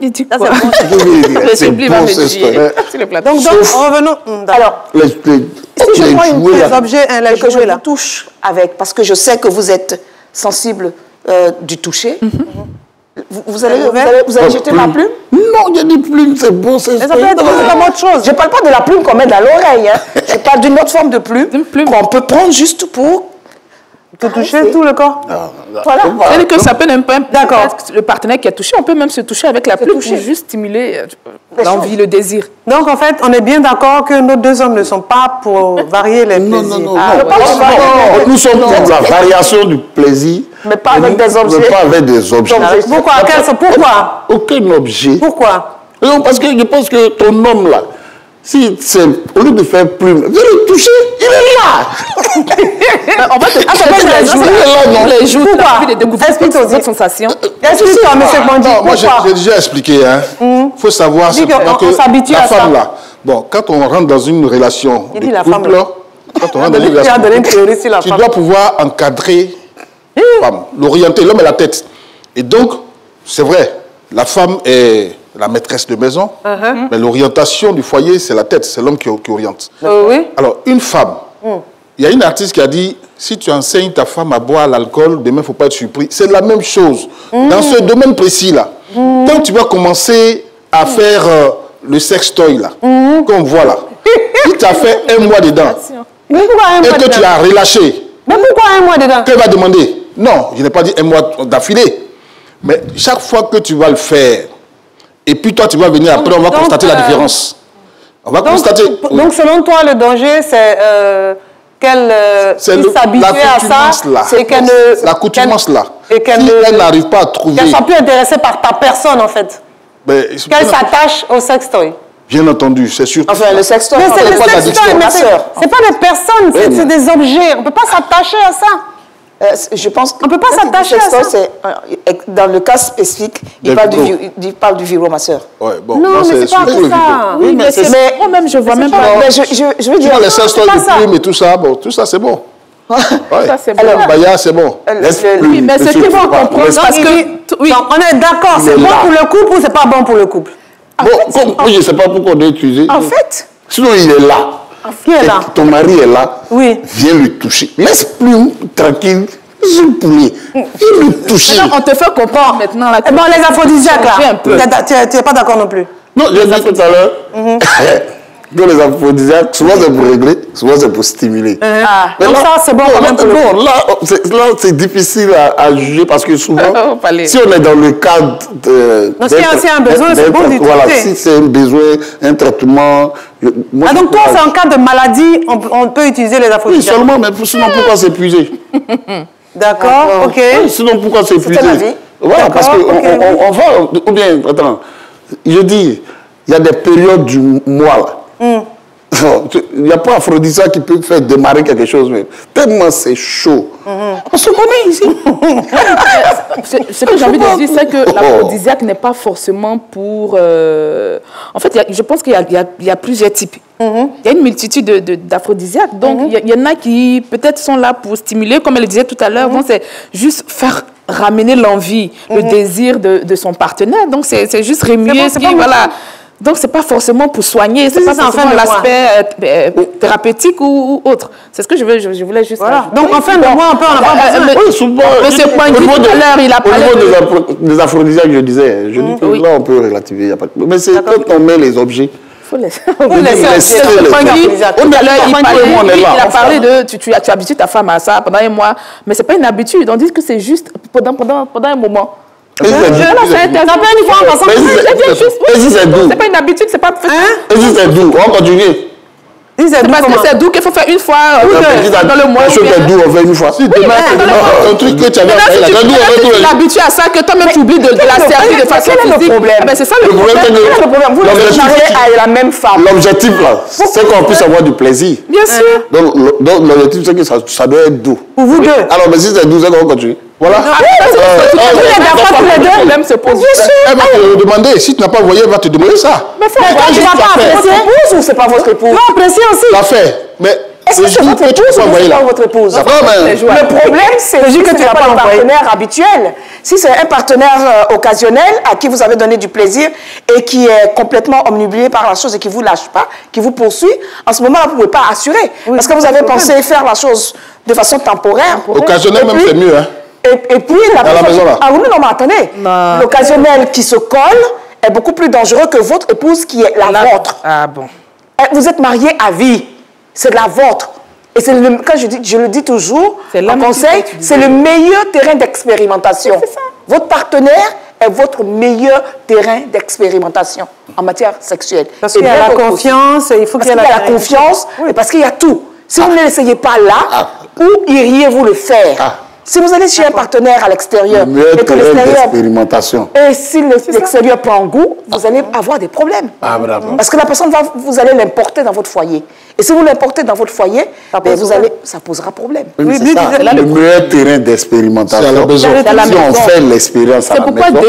[SPEAKER 3] Il dit quoi?
[SPEAKER 5] C'est bon, c'est story.
[SPEAKER 1] Donc, revenons.
[SPEAKER 5] Alors,
[SPEAKER 4] si je prends les objets, que je vous touche avec, parce que je sais que vous êtes sensible du toucher, vous allez jeter ma plume?
[SPEAKER 5] Non, il y a des plumes, c'est bon, c'est
[SPEAKER 4] comme autre chose. Je ne parle pas de la plume qu'on met dans l'oreille. Je parle d'une autre forme de plume qu'on peut prendre juste pour
[SPEAKER 1] Te toucher tout le corps.
[SPEAKER 3] Voilà. C'est-à-dire que ça peut même pas...
[SPEAKER 1] D'accord.
[SPEAKER 3] Le partenaire qui est touché, on peut même se toucher avec la plume pour juste stimuler l'envie, le désir.
[SPEAKER 1] Donc, en fait, on est bien d'accord que nos deux hommes ne sont pas pour varier les plaisirs.
[SPEAKER 5] Non. Nous sommes pour la variation du plaisir.
[SPEAKER 4] Mais pas avec des objets.
[SPEAKER 5] Mais pas avec des objets.
[SPEAKER 1] Pourquoi? Pourquoi?
[SPEAKER 5] Aucun objet.
[SPEAKER 1] Pourquoi?
[SPEAKER 5] Non, parce que je pense que ton homme là, si c'est au lieu de faire plume, viens le toucher, il est là.
[SPEAKER 3] On va te les joues. Pourquoi? Explique-toi cette sensation.
[SPEAKER 1] Explique-toi, M. Bondi.
[SPEAKER 2] Moi, j'ai déjà expliqué. Il faut savoir que la femme là, bon, quand on rentre dans une relation de couple, quand on rentre dans une relation, tu dois pouvoir encadrer la femme, l'orienter, l'homme et la tête. Et donc, c'est vrai, la femme est la maîtresse de maison, mais l'orientation du foyer, c'est la tête, c'est l'homme qui oriente.
[SPEAKER 1] Oui.
[SPEAKER 2] Alors, une femme, il y a une artiste qui a dit, si tu enseignes ta femme à boire l'alcool, demain, il ne faut pas être surpris. C'est la même chose. Dans ce domaine précis-là, quand tu vas commencer à faire le sextoy, là, comme voilà, il t'a fait un mois dedans,
[SPEAKER 1] Mais pourquoi un mois
[SPEAKER 2] et que tu as relâché,
[SPEAKER 1] mais pourquoi un mois dedans?
[SPEAKER 2] qu'elle va demander? Non, je n'ai pas dit un mois d'affilée. Mais chaque fois que tu vas le faire, et puis toi, tu vas venir après, on va constater la différence. On va constater.
[SPEAKER 1] Donc, selon toi, le danger, c'est qu'elle s'habitue à ça.
[SPEAKER 2] C'est l'accoutumance là.
[SPEAKER 1] Et qu'elle
[SPEAKER 2] n'arrive pas à trouver.
[SPEAKER 1] Qu'elle soit plus intéressée par ta personne, en fait. Qu'elle s'attache au sextoy.
[SPEAKER 2] Bien entendu, c'est sûr.
[SPEAKER 4] Enfin, le sextoy,
[SPEAKER 1] c'est le sextoy, mais c'est pas des personnes, c'est des objets. On ne peut pas s'attacher à ça.
[SPEAKER 4] Je pense
[SPEAKER 1] qu'on ne peut pas s'attacher à ça.
[SPEAKER 4] Dans le cas spécifique, il parle du vibromasseur.
[SPEAKER 2] Ouais, bon,
[SPEAKER 1] non, mais c'est pas ça.
[SPEAKER 3] Oui, mais moi-même, je vois même pas.
[SPEAKER 4] Je veux dire,
[SPEAKER 2] les sextoys de plume et tout ça, bon, tout ça, c'est bon.
[SPEAKER 3] Ça, c'est bon.
[SPEAKER 2] Alors, Baya, c'est bon.
[SPEAKER 3] Oui, mais ce qu'il faut comprendre, parce que...
[SPEAKER 1] Oui, on est d'accord, c'est bon pour le couple ou c'est pas bon pour le couple?
[SPEAKER 5] Bon, oui, je ne sais pas pourquoi on doit utiliser.
[SPEAKER 1] En fait...
[SPEAKER 5] Sinon, il est là.
[SPEAKER 1] Qui est là?
[SPEAKER 5] Ton mari est là.
[SPEAKER 1] Oui.
[SPEAKER 5] Viens le toucher. Laisse plume tranquille. Je le poulet. Viens le toucher.
[SPEAKER 3] Maintenant, on te fait comprendre maintenant. Là,
[SPEAKER 1] bon, les aphrodisiaques, là, tu n'es pas d'accord non plus?
[SPEAKER 5] Non, j'ai dit tout à l'heure que les aphrodisiaques, souvent c'est pour régler, souvent c'est pour stimuler.
[SPEAKER 1] Donc là, ça, c'est bon quand même pour
[SPEAKER 5] bon, là, c'est difficile à juger parce que souvent, si on est dans le cadre de...
[SPEAKER 1] Non, si c'est un besoin, c'est bon du tout.
[SPEAKER 5] Voilà, si c'est un besoin, un traitement...
[SPEAKER 1] donc toi, c'est en cas de maladie, on peut utiliser les aphrodisiaques?
[SPEAKER 5] Oui, seulement, mais sinon pourquoi s'épuiser?
[SPEAKER 1] D'accord, ok.
[SPEAKER 5] Oui, sinon pourquoi s'épuiser?
[SPEAKER 4] C'est la vie.
[SPEAKER 5] Voilà, parce qu'on va... Ou bien, attends, je dis, il y a des périodes du mois, là. Il n'y a pas aphrodisiaque qui peut faire démarrer quelque chose, mais tellement c'est chaud. On se connaît ici.
[SPEAKER 3] Ce que j'ai envie de dire, c'est que l'aphrodisiaque n'est pas forcément pour... En fait, je pense qu'il y a plusieurs types. Il y a une multitude d'aphrodisiaques. Donc, il y en a qui peut-être sont là pour stimuler, comme elle le disait tout à l'heure. C'est juste faire ramener l'envie, le désir de son partenaire. Donc, c'est juste remuer ce qui... Voilà. Donc, ce n'est pas forcément pour soigner, ce n'est pas forcément l'aspect thérapeutique ou autre. C'est ce que je voulais juste...
[SPEAKER 1] Voilà. Donc, en fin de mois, on peut en avoir besoin.
[SPEAKER 5] Oui, souvent...
[SPEAKER 3] Monsieur Poingui, tout à l'heure, il a parlé...
[SPEAKER 5] Au niveau des aphrodisiaques, je disais, je dis que là, on peut relativiser. Mais c'est quand on met les objets...
[SPEAKER 3] Il faut laisser.
[SPEAKER 5] Il
[SPEAKER 3] a parlé de... Tu habitues ta femme à ça pendant un mois, mais ce n'est pas une habitude. On dit que c'est juste pendant un moment.
[SPEAKER 5] C'est pas
[SPEAKER 3] une habitude, c'est pas...
[SPEAKER 5] C'est doux, on continue.
[SPEAKER 3] C'est parce que c'est doux qu'il faut faire une fois dans le mois.
[SPEAKER 5] On fait une fois. Si demain, un truc que tu avais fait,
[SPEAKER 3] tu es habitué à ça, que toi-même tu oublies de la servir de façon physique. C'est ça le problème.
[SPEAKER 4] Vous le mariez à la même femme.
[SPEAKER 5] L'objectif, là, c'est qu'on puisse avoir du plaisir.
[SPEAKER 3] Bien sûr.
[SPEAKER 5] Donc l'objectif, c'est que ça doit être doux.
[SPEAKER 1] Pour vous deux.
[SPEAKER 5] Alors, mais si c'est doux, c'est qu'on continue. Voilà.
[SPEAKER 3] Le problème se pose.
[SPEAKER 2] Elle va te demander, si tu n'as pas envoyé, elle va te demander ça.
[SPEAKER 1] Mais tu ne vas pas apprécier votre épouse ou c'est pas votre épouse? Non, apprécier aussi.
[SPEAKER 2] Ça fait. Mais
[SPEAKER 4] est-ce que c'est votre épouse ou c'est pas votre épouse? Le problème, c'est que tu n'as pas un partenaire habituel. Si c'est un partenaire occasionnel à qui vous avez donné du plaisir et qui est complètement omnubilé par la chose et qui ne vous lâche pas, qui vous poursuit, en ce moment-là, vous ne pouvez pas assurer. Parce que vous avez pensé faire la chose de façon temporaire.
[SPEAKER 2] Occasionnel, même, c'est mieux, hein.
[SPEAKER 4] Et puis, la maison, là. Ah oui, non, mais attendez. L'occasionnel qui se colle est beaucoup plus dangereux que votre épouse qui est la vôtre.
[SPEAKER 3] Ah bon.
[SPEAKER 4] Vous êtes mariés à vie. C'est de la vôtre. Et quand je le dis toujours, en conseil, c'est le meilleur terrain d'expérimentation. Votre partenaire est votre meilleur terrain d'expérimentation en matière sexuelle.
[SPEAKER 1] Parce qu'il y a la confiance, il faut qu'il y ait
[SPEAKER 4] la confiance, et parce qu'il y a tout. Si vous ne l'essayez pas là, où iriez-vous le faire? Si vous allez chez un partenaire à l'extérieur, et que l'extérieur, et si l'extérieur prend goût, vous allez avoir des problèmes. Parce que la personne vous allez l'importer dans votre foyer. Et si vous l'importez dans votre foyer, ça posera problème.
[SPEAKER 5] Oui, c'est ça. Le meilleur terrain d'expérimentation, si on fait l'expérience à la maison,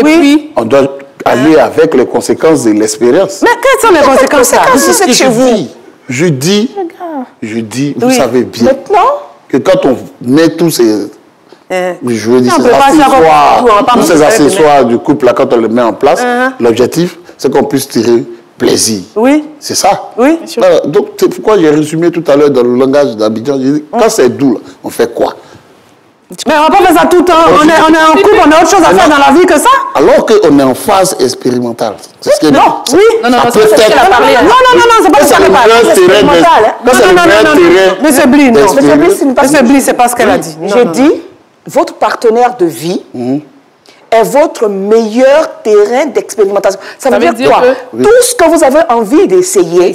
[SPEAKER 5] on doit aller avec les conséquences de l'expérience.
[SPEAKER 1] Mais quelles sont les conséquences
[SPEAKER 4] c'est chez vous?
[SPEAKER 5] Je dis, vous savez bien que quand on met tous ces... Je veux dire, tous ces accessoires du couple, là, quand on les met en place, l'objectif, c'est qu'on puisse tirer plaisir.
[SPEAKER 1] Oui.
[SPEAKER 5] C'est ça.
[SPEAKER 1] Oui.
[SPEAKER 5] Donc, c'est pourquoi j'ai résumé tout à l'heure dans le langage d'Abidjan. J'ai dit, quand c'est doux, là, on fait quoi?
[SPEAKER 1] Mais on ne va pas faire ça tout le temps. On est en couple, on a autre chose à faire dans la vie que ça.
[SPEAKER 5] Alors qu'on est en phase expérimentale.
[SPEAKER 1] Non, oui. Non, c'est pas ça qu'elle a parlé. Non, c'est pas ça qu'elle a parlé. Non, Monsieur Bly, non. Monsieur Bly, c'est pas ce qu'elle a dit.
[SPEAKER 4] J'ai dit, votre partenaire de vie est votre meilleur terrain d'expérimentation. Ça veut dire quoi? Tout ce que vous avez envie d'essayer,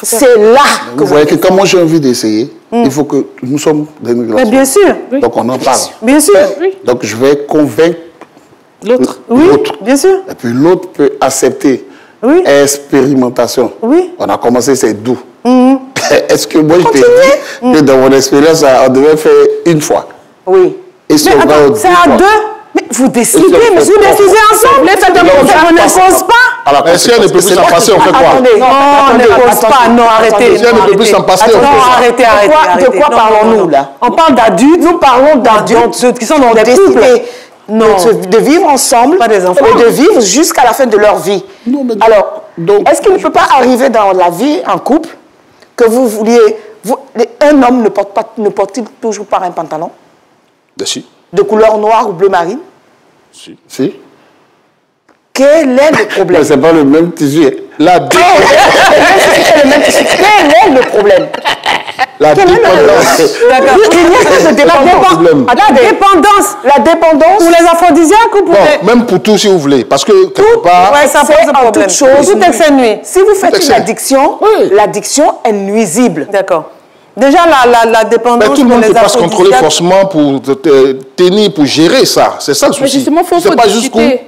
[SPEAKER 4] c'est là que
[SPEAKER 5] vous voyez que quand moi j'ai envie d'essayer, il faut que nous sommes dans une relation.
[SPEAKER 1] Mais bien sûr.
[SPEAKER 5] Donc on en parle.
[SPEAKER 1] Bien sûr.
[SPEAKER 5] Donc je vais convaincre
[SPEAKER 3] l'autre.
[SPEAKER 1] Oui, bien sûr.
[SPEAKER 5] Et puis l'autre peut accepter.
[SPEAKER 1] Oui.
[SPEAKER 5] Expérimentation.
[SPEAKER 1] Oui.
[SPEAKER 5] On a commencé, c'est doux. Est-ce que moi je t'ai dit que dans mon expérience, on devait faire une fois?
[SPEAKER 4] Oui.
[SPEAKER 5] Et si
[SPEAKER 1] mais attends, c'est à deux. Mais vous décidez, mais vous décidez ensemble. On ne cause pas.
[SPEAKER 2] Alors, si elle ne peut plus s'en passer, on fait quoi?
[SPEAKER 1] Non, on ne cause pas. Non, arrêtez.
[SPEAKER 2] Si elle ne peut plus s'en passer, on fait quoi?
[SPEAKER 1] Arrêtez.
[SPEAKER 4] De quoi parlons-nous là?
[SPEAKER 1] On parle d'adultes.
[SPEAKER 4] Nous parlons d'adultes
[SPEAKER 1] qui sont dans des couples.
[SPEAKER 4] Non. De vivre ensemble,
[SPEAKER 1] pas des enfants.
[SPEAKER 4] Et de vivre jusqu'à la fin de leur vie. Alors, est-ce qu'il ne peut pas arriver dans la vie en couple que vous vouliez... un homme ne porte-t-il toujours pas un pantalon? De couleur noire ou bleu marine?
[SPEAKER 5] Si.
[SPEAKER 4] Quel est le problème?
[SPEAKER 5] C'est pas le même tissu.
[SPEAKER 4] Quel est le problème?
[SPEAKER 2] La dépendance.
[SPEAKER 1] La dépendance. Pour les aphrodisiaques ou pour
[SPEAKER 2] les... Même pour tout, si vous voulez. Parce que quelque part...
[SPEAKER 1] ça pose un problème. Tout excès nuit.
[SPEAKER 4] Si vous faites une addiction, l'addiction est nuisible.
[SPEAKER 1] D'accord. Déjà, la dépendance...
[SPEAKER 2] Mais tout le monde ne peut pas se contrôler forcément pour tenir, pour gérer ça. C'est ça le souci.
[SPEAKER 3] Mais justement, il faut discuter.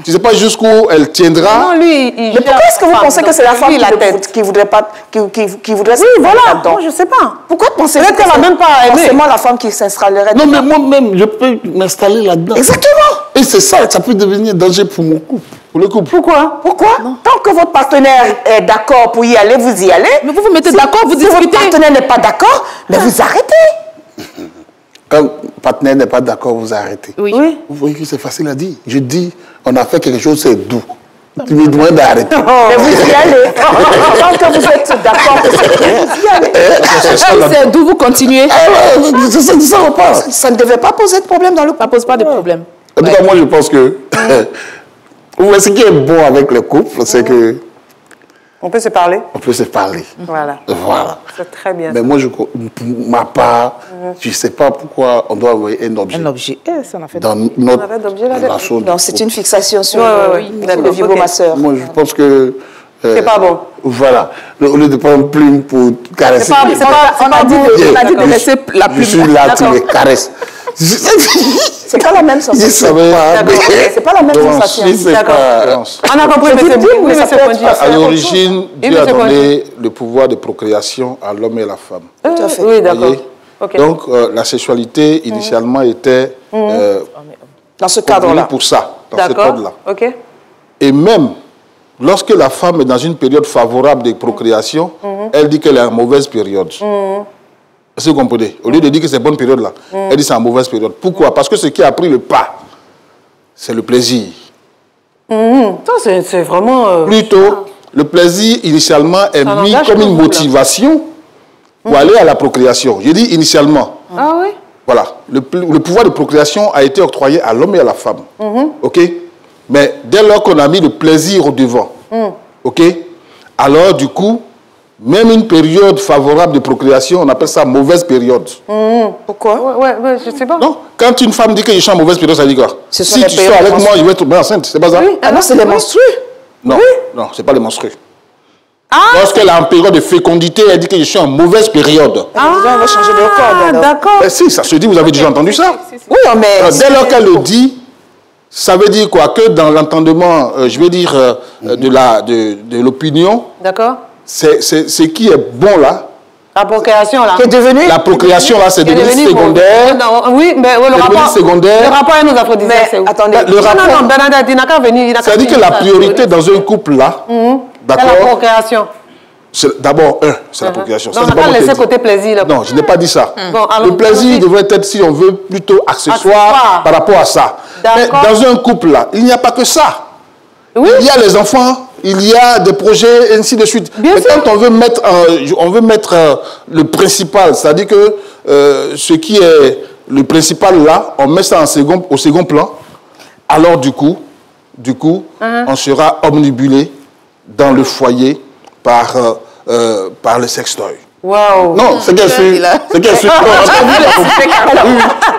[SPEAKER 2] Tu ne sais pas jusqu'où elle tiendra.
[SPEAKER 1] Non, lui,
[SPEAKER 4] mais pourquoi est-ce que vous pensez que c'est la femme qui voudrait pas, qui voudrait...
[SPEAKER 1] Oui, voilà, moi, je ne sais pas.
[SPEAKER 4] Pourquoi pensez-vous que
[SPEAKER 1] qu'elle n'a même pas aimé?
[SPEAKER 4] Forcément la femme qui s'installerait...
[SPEAKER 5] Non, mais moi-même, je peux m'installer là-dedans.
[SPEAKER 4] Exactement.
[SPEAKER 5] Et c'est ça peut devenir danger pour mon couple. Pour le couple.
[SPEAKER 1] Pourquoi?
[SPEAKER 4] Tant que votre partenaire est d'accord pour y aller, vous y allez.
[SPEAKER 3] Mais vous vous mettez d'accord, vous discutez.
[SPEAKER 4] Si votre partenaire n'est pas d'accord, mais vous arrêtez.
[SPEAKER 5] Quand le partenaire n'est pas d'accord, vous arrêtez.
[SPEAKER 3] Oui.
[SPEAKER 5] Vous voyez que c'est facile à dire. Je dis, on a fait quelque chose, c'est doux. Tu me demandes d'arrêter.
[SPEAKER 4] Mais vous y allez. Tant que vous êtes d'accord que c'est doux, vous y allez.
[SPEAKER 3] C'est doux, vous continuez.
[SPEAKER 5] Ça on parle.
[SPEAKER 4] Ça ne devait pas poser de problème dans le couple.
[SPEAKER 3] Ça ne pose pas de problème.
[SPEAKER 5] En tout cas, moi, je pense que... ce qui est bon avec le couple, c'est que...
[SPEAKER 1] On peut se parler.
[SPEAKER 5] On peut se parler.
[SPEAKER 1] Voilà. C'est très bien.
[SPEAKER 5] Mais moi, pour ma part, je ne sais pas pourquoi on doit envoyer un objet.
[SPEAKER 3] Un objet. Ça n'a fait
[SPEAKER 5] dans notre relation.
[SPEAKER 4] Non, c'est une fixation sur
[SPEAKER 1] le
[SPEAKER 4] vibromasseur.
[SPEAKER 5] Moi, je pense que...
[SPEAKER 1] c'est pas bon.
[SPEAKER 5] Voilà. Au lieu de prendre une plume pour caresser...
[SPEAKER 3] On a dit de laisser la plume.
[SPEAKER 5] Je suis là, tu me caresses.
[SPEAKER 4] C'est pas la même sensation. C'est pas la même sensation.
[SPEAKER 1] On a compris, mais c'est
[SPEAKER 2] à l'origine, Dieu a donné le pouvoir de procréation à l'homme et à la femme.
[SPEAKER 1] Tout à fait. Oui, d'accord.
[SPEAKER 2] Donc, la sexualité, initialement, était...
[SPEAKER 4] dans ce cadre-là.
[SPEAKER 2] Pour ça, dans ce cadre-là.
[SPEAKER 1] OK.
[SPEAKER 2] Et même, lorsque la femme est dans une période favorable de procréation, elle dit qu'elle est en mauvaise période. Est-ce que vous comprenez? Au lieu de dire que c'est bonne période là, elle dit que c'est en mauvaise période. Pourquoi? Parce que ce qui a pris le pas, c'est le plaisir.
[SPEAKER 1] C'est vraiment...
[SPEAKER 2] Plutôt, le plaisir initialement est mis comme une motivation pour aller à la procréation. Je dis initialement.
[SPEAKER 1] Ah oui?
[SPEAKER 2] Voilà. Le pouvoir de procréation a été octroyé à l'homme et à la femme. OK? Mais dès lors qu'on a mis le plaisir au devant, OK? Alors, du coup, même une période favorable de procréation, on appelle ça mauvaise période.
[SPEAKER 1] Pourquoi? Ouais, je sais pas.
[SPEAKER 2] Non, quand une femme dit que je suis en mauvaise période, ça dit quoi? Si tu sors avec moi, je vais être enceinte, c'est pas ça?
[SPEAKER 1] Oui.
[SPEAKER 4] Ah non, c'est les menstrues.
[SPEAKER 2] Non, non, c'est pas les menstrues. Lorsqu'elle est en période de fécondité, elle dit que je suis en mauvaise période.
[SPEAKER 4] On va changer de code.
[SPEAKER 1] D'accord.
[SPEAKER 2] Si, ça se dit, vous avez déjà entendu ça?
[SPEAKER 4] Oui, mais...
[SPEAKER 2] Dès lors qu'elle le dit, ça veut dire quoi? Que dans l'entendement, je vais dire, de l'opinion,
[SPEAKER 1] D'accord.
[SPEAKER 2] c'est ce qui est bon là.
[SPEAKER 1] La procréation, là.
[SPEAKER 4] Qui est devenu...
[SPEAKER 2] La procréation, là, c'est devenu secondaire.
[SPEAKER 1] Oui, mais le rapport...
[SPEAKER 2] secondaire.
[SPEAKER 1] Le rapport est nos aphrodisiaques, c'est où?
[SPEAKER 4] Attendez.
[SPEAKER 1] Non, Bernadette, il n'a qu'à venir.
[SPEAKER 2] C'est-à-dire que la priorité dans un couple, là,
[SPEAKER 1] c'est la procréation.
[SPEAKER 2] D'abord, c'est la procréation.
[SPEAKER 1] Donc, on n'a pas laissé côté plaisir. Là.
[SPEAKER 2] Non, je n'ai pas dit ça.
[SPEAKER 1] Bon,
[SPEAKER 2] le plaisir devrait être, si on veut, plutôt accessoire par rapport à ça. Mais dans un couple, là, il n'y a pas que ça. Oui. Il y a les enfants, il y a des projets, ainsi de suite. Mais quand on veut mettre, le principal, c'est-à-dire que ce qui est le principal là, on met ça au second plan, alors du coup, on sera omnibulé dans le foyer par le sextoy.
[SPEAKER 1] Waouh!
[SPEAKER 2] Non, c'est qu'elle suit. C'est qu'elle suit.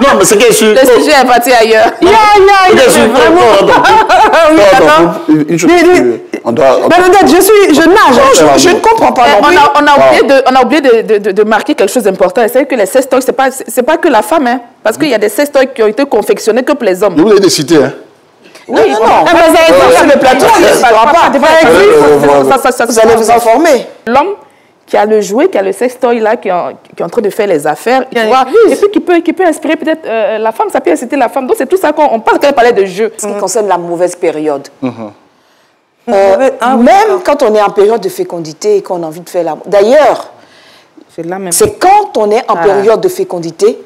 [SPEAKER 2] Non, mais c'est qu'elle suit.
[SPEAKER 3] Le sujet est parti ailleurs.
[SPEAKER 1] Bernadette, je nage.
[SPEAKER 4] Je ne comprends pas.
[SPEAKER 3] On a oublié de marquer quelque chose d'important. C'est que les sextoys, c'est pas que la femme, hein, parce qu'il y a des sextoys qui ont été confectionnés que pour les hommes.
[SPEAKER 2] Je vous l'ai cité, hein.
[SPEAKER 3] Oui,
[SPEAKER 4] non. Sur le plateau, vous allez vous informer.
[SPEAKER 3] L'homme qui a le jouet, qui a le sextoy là, qui est en train de faire les affaires, et puis qui peut inspirer peut-être la femme, ça peut inciter la femme. Donc c'est tout ça qu'on parle quand elle parlait de jeu.
[SPEAKER 4] Ce qui concerne la mauvaise période. Même quand on est en période de fécondité et qu'on a envie de faire l'amour. D'ailleurs, c'est quand on est en période de fécondité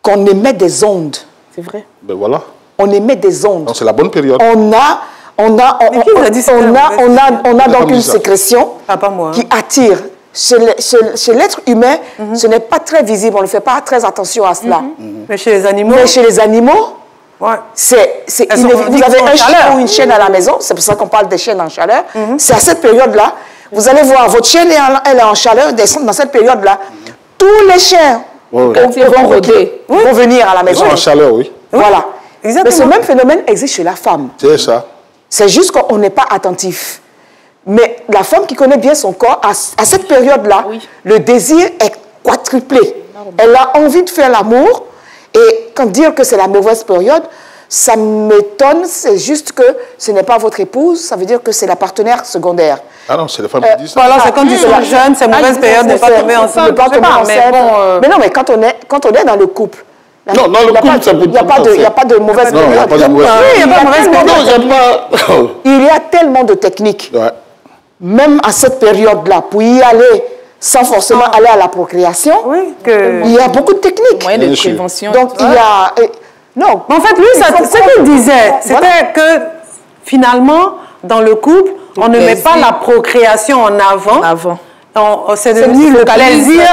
[SPEAKER 4] qu'on émet des ondes.
[SPEAKER 3] C'est vrai.
[SPEAKER 2] Ben voilà.
[SPEAKER 4] On émet des ondes.
[SPEAKER 2] C'est la bonne période.
[SPEAKER 4] On a donc une sécrétion qui attire. Chez l'être humain, ce n'est pas très visible, on ne fait pas très attention à cela.
[SPEAKER 1] Mais chez les animaux?
[SPEAKER 4] Mais chez les animaux, vous avez un chien ou une chienne à la maison, c'est pour ça qu'on parle des chiennes en chaleur. C'est à cette période-là, vous allez voir, votre chienne, elle est en chaleur, dans cette période-là, tous les chiens vont venir à la maison.
[SPEAKER 2] Ils sont en chaleur, oui.
[SPEAKER 4] Voilà. Exactement. Mais ce même phénomène existe chez la femme.
[SPEAKER 2] C'est ça.
[SPEAKER 4] C'est juste qu'on n'est pas attentif. Mais la femme qui connaît bien son corps, à cette période-là, le désir est quadruplé. Elle a envie de faire l'amour. Et quand dire que c'est la mauvaise période, ça m'étonne. C'est juste que ce n'est pas votre épouse, ça veut dire que c'est la partenaire secondaire.
[SPEAKER 2] Ah non, c'est les femmes qui disent ça.
[SPEAKER 1] Voilà, c'est quand ils sont jeunes, c'est mauvaise période de ne pas tomber enceinte.
[SPEAKER 4] Mais non, mais quand on est dans le couple,
[SPEAKER 2] non, dans le couple, ça peut...
[SPEAKER 4] Il n'y a pas de mauvaise période.
[SPEAKER 2] Non, il n'y a pas de mauvaise période.
[SPEAKER 1] Il n'y a pas de mauvaise période.
[SPEAKER 4] Il y a tellement de techniques, même à cette période-là, pour y aller sans forcément aller à la procréation, il y a beaucoup de techniques.
[SPEAKER 3] Moyens de prévention.
[SPEAKER 4] Donc, il y a... Non.
[SPEAKER 1] En fait, lui, ce qu'il disait, c'était que finalement, dans le couple, on ne met pas la procréation en avant. C'est devenu le plaisir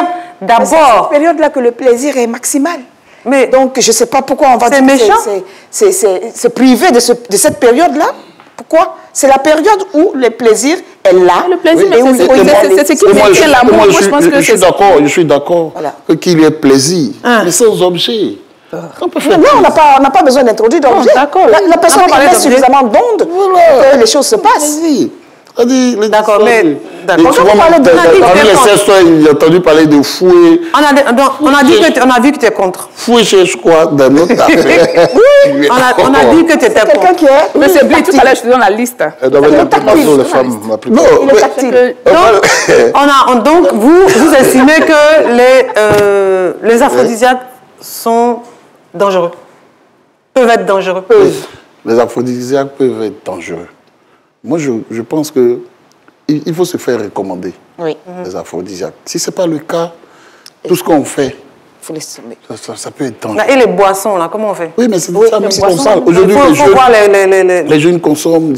[SPEAKER 1] d'abord.
[SPEAKER 4] C'est à cette période-là que le plaisir est maximal.
[SPEAKER 1] Mais
[SPEAKER 4] donc, je ne sais pas pourquoi on va dire que c'est privé de cette période-là. Pourquoi? C'est la période où le plaisir est là.
[SPEAKER 3] Le plaisir, c'est ce qui maintient l'amour.
[SPEAKER 5] Je suis d'accord qu'il y ait plaisir, mais sans objet.
[SPEAKER 4] Non, on n'a pas besoin d'introduire d'objet. La personne a suffisamment d'ondes que les choses se passent.
[SPEAKER 1] D'accord, mais...
[SPEAKER 5] les sextoys, j'ai entendu parler de fouet.
[SPEAKER 1] On a vu que tu es contre.
[SPEAKER 5] Fouet, je crois, dans notre affaire.
[SPEAKER 1] Oui, on a dit que tu étais contre.
[SPEAKER 4] Quelqu'un qui est...
[SPEAKER 3] Mais c'est bien, tout à l'heure, je te donne la liste.
[SPEAKER 2] Les femmes, la plupart.
[SPEAKER 4] Il est tactile.
[SPEAKER 1] Donc, vous estimez que les aphrodisiaques sont dangereux, peuvent être dangereux.
[SPEAKER 5] Les aphrodisiaques peuvent être dangereux. Moi, je pense qu'il faut se faire recommander les aphrodisiaques. Si ce n'est pas le cas, tout ce qu'on fait, ça peut être dangereux.
[SPEAKER 1] Et les boissons, là, comment on fait?
[SPEAKER 5] Oui, mais c'est ça, même si on parle. Aujourd'hui, les jeunes consomment,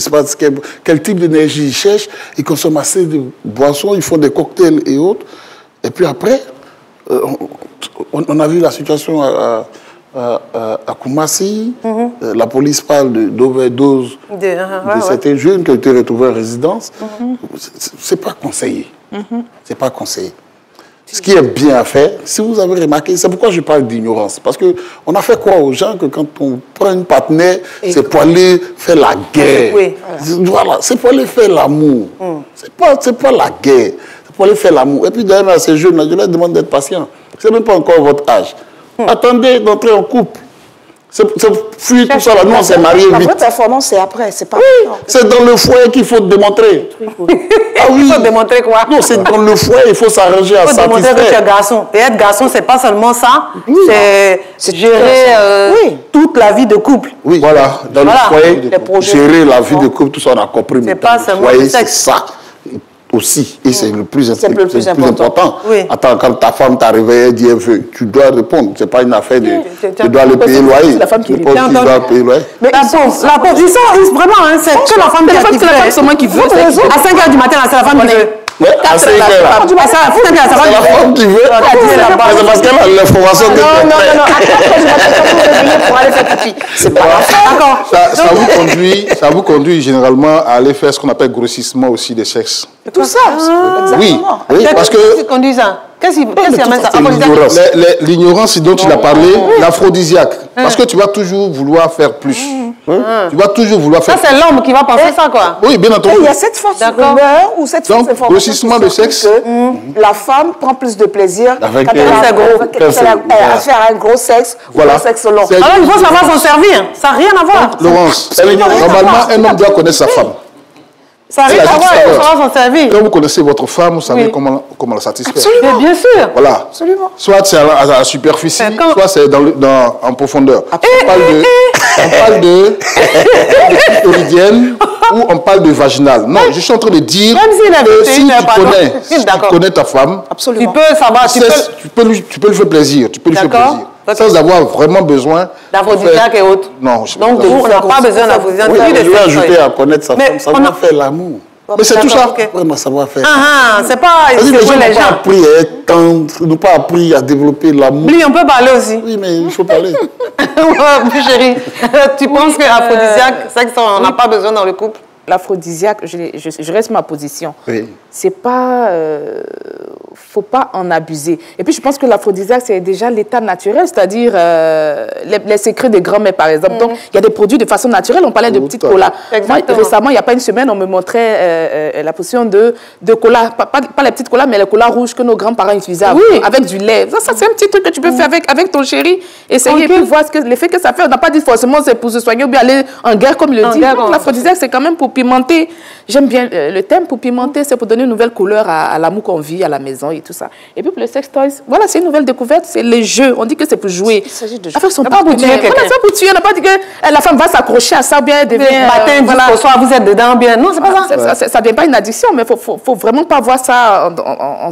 [SPEAKER 5] quel type d'énergie ils cherchent. Ils consomment assez de boissons, ils font des cocktails et autres. Et puis après, on a vu la situation à Koumassi. La police parle d'overdose de certains jeunes qui ont été retrouvés en résidence. C'est pas conseillé. C'est pas conseillé. Ce qui est bien à faire, si vous avez remarqué, c'est pourquoi je parle d'ignorance. Parce qu'on a fait croire aux gens que quand on prend une partenaire, c'est pour aller faire la guerre.
[SPEAKER 1] Oui.
[SPEAKER 5] Voilà, c'est pour aller faire l'amour. C'est pas la guerre, c'est pour aller faire l'amour. Et puis d'ailleurs, à ces jeunes, je leur demande d'être patient. C'est même pas encore votre âge. Attendez d'entrer en couple. C'est fuir tout ça là. Nous, on s'est mariés vite.
[SPEAKER 4] La vraie performance, c'est après. C'est pas
[SPEAKER 5] c'est dans le foyer qu'il faut démontrer.
[SPEAKER 1] Ah oui. Il faut démontrer quoi?
[SPEAKER 5] Non, c'est dans le foyer, il faut s'arranger à satisfaire. Il faut démontrer que tu es
[SPEAKER 1] garçon. Et être garçon, c'est pas seulement ça. C'est gérer toute la vie de couple.
[SPEAKER 5] Oui, voilà. Dans le foyer, gérer la vie de couple, tout ça, on a compris.
[SPEAKER 1] C'est pas seulement le sexe.
[SPEAKER 5] C'est ça aussi. Et c'est le plus important.
[SPEAKER 1] Oui.
[SPEAKER 5] Attends, quand ta femme t'a réveillé et dit un vœu, tu dois répondre. C'est pas une affaire de... Tu dois le payer loyer.
[SPEAKER 3] C'est la femme qui
[SPEAKER 5] doit payer loyer.
[SPEAKER 1] Mais la pauvre, ils sont vraiment, c'est que la femme qui
[SPEAKER 3] c'est la femme seulement qui veut.
[SPEAKER 1] À 5 h du matin, c'est la femme qui veut.
[SPEAKER 5] Ouais, à 5 heures.
[SPEAKER 1] C'est la
[SPEAKER 5] femme qui veut. C'est parce qu'elle a l'information que
[SPEAKER 4] non. Pour aller faire pipi. C'est pas
[SPEAKER 2] ça vous conduit généralement à aller faire ce qu'on appelle grossissement aussi des sexes.
[SPEAKER 4] Tout ça,
[SPEAKER 2] oui, parce que...
[SPEAKER 1] Qu'est-ce qui conduit ça? Qu'est-ce qui amène ça?
[SPEAKER 2] L'ignorance dont tu l'as parlé, l'aphrodisiaque. Parce que tu vas toujours vouloir faire plus. Tu vas toujours vouloir faire
[SPEAKER 1] plus. Ça, c'est l'homme qui va penser ça, quoi.
[SPEAKER 2] Oui, bien entendu.
[SPEAKER 4] Il y a cette force rumeur ou cette force d'information.
[SPEAKER 2] Grossissement de sexe.
[SPEAKER 4] La femme prend plus de plaisir quand
[SPEAKER 5] avec
[SPEAKER 4] elle a faire un gros sexe ou un sexe long.
[SPEAKER 1] Alors, il faut savoir s'en servir. Ça n'a rien à voir.
[SPEAKER 2] Laurence, normalement, un homme doit connaître sa femme.
[SPEAKER 1] Ça n'a rien à voir, il faut savoir s'en servir.
[SPEAKER 2] Quand vous connaissez votre femme, vous savez comment la satisfaire.
[SPEAKER 1] Absolument. Bien sûr.
[SPEAKER 2] Voilà.
[SPEAKER 4] Absolument.
[SPEAKER 2] Soit c'est à la superficie, soit c'est en profondeur. On parle de clitoridienne ou on parle de vaginale. Non, je suis en train de dire que si tu connais ta femme,
[SPEAKER 1] tu peux savoir.
[SPEAKER 2] Tu peux lui faire plaisir. Tu peux lui faire plaisir. Sans avoir vraiment besoin
[SPEAKER 1] d'aphrodisiaque et autres.
[SPEAKER 2] Non.
[SPEAKER 1] Donc, on n'a pas besoin d'aphrodisiaque.
[SPEAKER 5] Oui, je vais ajouter à connaître sa femme, savoir faire l'amour.
[SPEAKER 2] Mais c'est tout ça.
[SPEAKER 5] Vraiment savoir faire.
[SPEAKER 1] C'est pas...
[SPEAKER 5] Les gens n'ont pas appris à être tendre, n'ont pas appris à développer l'amour.
[SPEAKER 1] Oui, on peut parler aussi.
[SPEAKER 5] Oui, mais il faut parler.
[SPEAKER 1] Plus chérie, tu penses que l'aphrodisiaque, c'est que ça, on n'a pas besoin dans le couple?
[SPEAKER 3] L'aphrodisiaque, je reste ma position.
[SPEAKER 5] Oui.
[SPEAKER 3] C'est pas... faut pas en abuser. Et puis, je pense que l'aphrodisiaque, c'est déjà l'état naturel, c'est-à-dire les secrets des grands-mères, par exemple. Donc, il y a des produits de façon naturelle. On parlait de petites colas. Moi, récemment, il n'y a pas une semaine, on me montrait la potion de cola. Pas les petites colas, mais les colas rouges que nos grands-parents utilisaient avec du lait. Ça c'est un petit truc que tu peux faire avec ton chéri. Essayer et puis voir l'effet que ça fait. On n'a pas dit forcément c'est pour se soigner ou bien aller en guerre, comme il le dit. L'aphrodisiaque, c'est quand même pour pimenter. J'aime bien le thème pour pimenter, c'est pour donner une nouvelle couleur à l'amour qu'on vit à la maison et tout ça. Et puis pour le sex toys, voilà, c'est une nouvelle découverte, c'est les jeux. On dit que c'est pour jouer.
[SPEAKER 4] Il s'agit de jouer.
[SPEAKER 3] Avec son partenaire. Voilà, c'est pour tuer. On n'a pas dit que la femme va s'accrocher à ça ou bien elle devient...
[SPEAKER 1] matin, jusqu'au soir, vous êtes dedans bien. Non, c'est pas ça.
[SPEAKER 3] Ça ne devient pas une addiction, mais il faut vraiment pas voir ça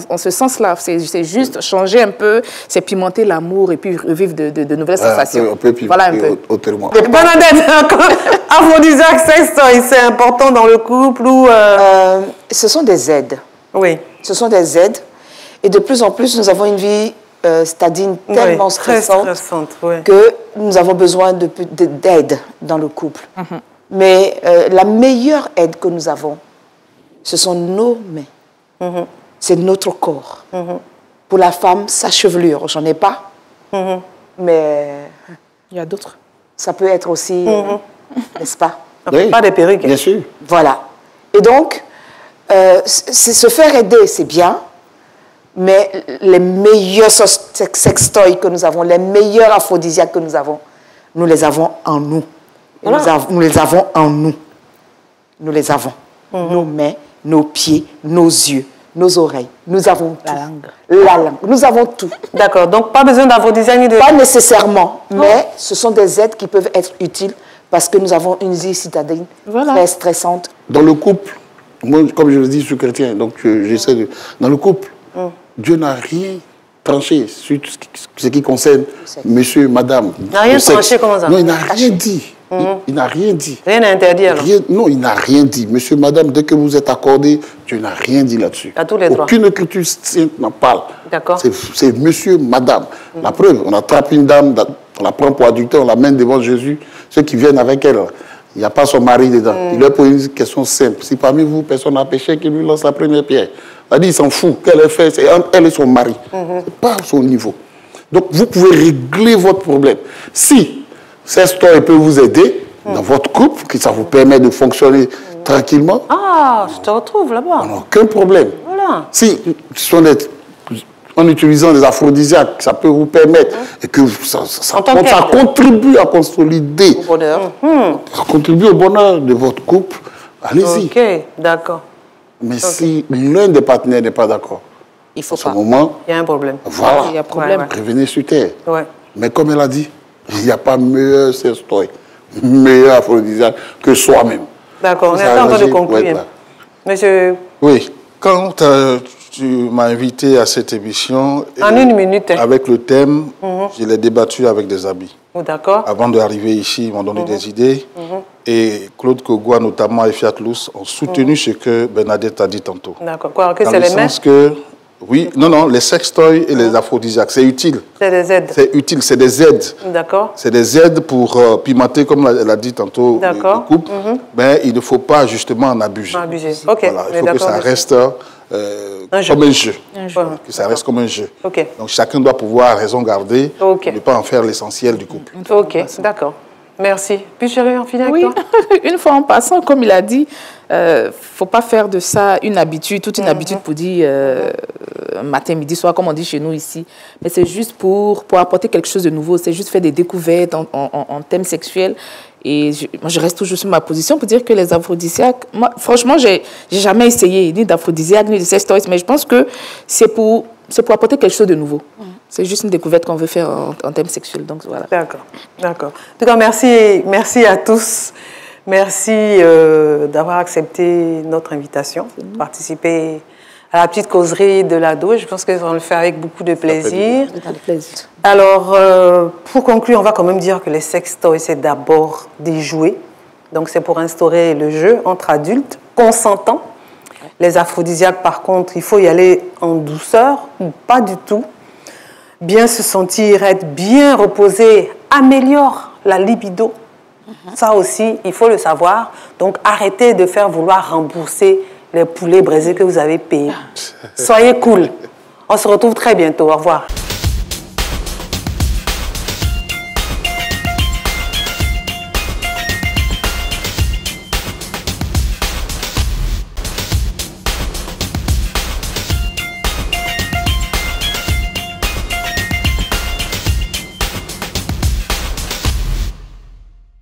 [SPEAKER 3] en ce sens-là. C'est juste changer un peu, c'est pimenter l'amour et puis revivre de nouvelles sensations.
[SPEAKER 5] On peut pimenter
[SPEAKER 3] voilà un peu.
[SPEAKER 5] autrement.
[SPEAKER 1] Bernadette, aphrodisiaque, sex toys, c'est important dans le couple ou...
[SPEAKER 4] Ce sont des aides.
[SPEAKER 1] Oui.
[SPEAKER 4] Ce sont des aides. Et de plus en plus, nous avons une vie citadine tellement stressante que nous avons besoin d'aide dans le couple. Mais la meilleure aide que nous avons, ce sont nos mains. C'est notre corps. Pour la femme, sa chevelure, j'en ai pas. Mais
[SPEAKER 3] il y a d'autres.
[SPEAKER 4] Ça peut être aussi, n'est-ce pas?
[SPEAKER 1] Pas des perruques.
[SPEAKER 5] Bien sûr.
[SPEAKER 4] Voilà. Et donc, se faire aider, c'est bien. Mais les meilleurs sextoys que nous avons, les meilleurs aphrodisiaques que nous avons, nous les avons en nous. Voilà. Nous les avons en nous. Nous les avons. Nos mains, nos pieds, nos yeux, nos oreilles. Nous avons tout. La langue. Nous avons tout.
[SPEAKER 1] D'accord. Donc, pas besoin d'aphrodisiaque ni de...
[SPEAKER 4] Pas nécessairement. Mais ce sont des aides qui peuvent être utiles parce que nous avons une vie citadine très stressante.
[SPEAKER 5] Dans le couple, moi, comme je le dis, je suis chrétien, donc j'essaie de... Dans le couple, Dieu n'a rien tranché sur ce qui concerne monsieur, madame.
[SPEAKER 1] Il n'a rien tranché, comment ça?
[SPEAKER 5] Non, il n'a rien dit. Il n'a rien dit.
[SPEAKER 1] Rien n'a interdit alors?
[SPEAKER 5] Non, il n'a rien dit. Monsieur, madame, dès que vous êtes accordés, Dieu n'a rien dit là-dessus.
[SPEAKER 1] À tous les droits.
[SPEAKER 5] Aucune écriture sainte n'en parle.
[SPEAKER 1] D'accord.
[SPEAKER 5] C'est monsieur, madame. La preuve, on attrape une dame, on la prend pour adultère, on la mène devant Jésus. Ceux qui viennent avec elle, il n'y a pas son mari dedans. Il leur pose une question simple. Si parmi vous, personne n'a péché, qu'il lui lance la première pierre. Elle dit, il s'en fout. Qu'elle ait fait, c'est elle et son mari. C'est pas à son niveau. Donc, vous pouvez régler votre problème. Si cette story peut vous aider dans votre couple, que ça vous permet de fonctionner tranquillement.
[SPEAKER 1] Ah, je te retrouve là-bas.
[SPEAKER 5] Aucun problème.
[SPEAKER 1] Voilà.
[SPEAKER 5] Si en utilisant des aphrodisiaques, ça peut vous permettre et que ça contribue à consolider.
[SPEAKER 4] Au bonheur.
[SPEAKER 5] Ça contribue au bonheur de votre couple. Allez-y.
[SPEAKER 1] Ok, d'accord.
[SPEAKER 5] Mais si l'un des partenaires n'est pas d'accord,
[SPEAKER 3] Il faut
[SPEAKER 5] à ce moment,
[SPEAKER 1] il y a un problème.
[SPEAKER 5] Voilà,
[SPEAKER 3] il y a problème.
[SPEAKER 5] Revenez sur terre.
[SPEAKER 1] Ouais.
[SPEAKER 5] Mais comme elle a dit, il n'y a pas meilleur story, meilleur aphrodisiaque que soi-même.
[SPEAKER 1] D'accord, on est en train de conclure. Monsieur...
[SPEAKER 2] Oui, quand tu m'as invité à cette émission...
[SPEAKER 1] En une minute.
[SPEAKER 2] Avec le thème, je l'ai débattu avec des amis.
[SPEAKER 1] Oh, d'accord.
[SPEAKER 2] Avant d'arriver ici, ils m'ont donné des idées. Et Claude Kogwa, notamment, et Fiat Lous, ont soutenu ce que Bernadette a dit tantôt.
[SPEAKER 1] D'accord. Quoi, que
[SPEAKER 2] dans
[SPEAKER 1] c'est
[SPEAKER 2] le
[SPEAKER 1] les mêmes?
[SPEAKER 2] sens que, oui, non, les sextoys et les aphrodisiaques, c'est utile.
[SPEAKER 1] C'est des aides.
[SPEAKER 2] C'est utile, c'est des aides.
[SPEAKER 1] D'accord.
[SPEAKER 2] C'est des aides pour pimenter, comme elle a dit tantôt, le couple. Mais il ne faut pas justement en abuser.
[SPEAKER 1] Ok.
[SPEAKER 2] Voilà, il faut que ça reste comme un jeu. Que ça reste comme un jeu.
[SPEAKER 1] Ok.
[SPEAKER 2] Donc chacun doit pouvoir raison garder, ne pas en faire l'essentiel du couple.
[SPEAKER 1] Ok, d'accord. Merci. Puis chérie, on finit avec toi?
[SPEAKER 3] Une fois en passant, comme il a dit, faut pas faire de ça une habitude, toute une habitude pour dire matin, midi, soir, comme on dit chez nous ici. Mais c'est juste pour apporter quelque chose de nouveau. C'est juste faire des découvertes en thème sexuel. Et moi, je reste toujours sur ma position pour dire que les aphrodisiaques, moi, franchement, j'ai jamais essayé ni d'aphrodisiaques, ni de sex toys, mais je pense que c'est pour apporter quelque chose de nouveau. C'est juste une découverte qu'on veut faire en thème sexuel. Donc, voilà.
[SPEAKER 1] D'accord, d'accord. En tout cas, merci à tous. Merci d'avoir accepté notre invitation, participer à la petite causerie de l'ado. Je pense qu'on le fait avec beaucoup de plaisir. Alors, pour conclure, on va quand même dire que les sextoys, c'est d'abord des jouets. Donc, c'est pour instaurer le jeu entre adultes consentants. Les aphrodisiaques, par contre, il faut y aller en douceur ou pas du tout. Bien se sentir, être bien reposé, améliore la libido. Ça aussi, il faut le savoir. Donc, arrêtez de faire vouloir rembourser les poulets braisés que vous avez payés. Soyez cool. On se retrouve très bientôt. Au revoir.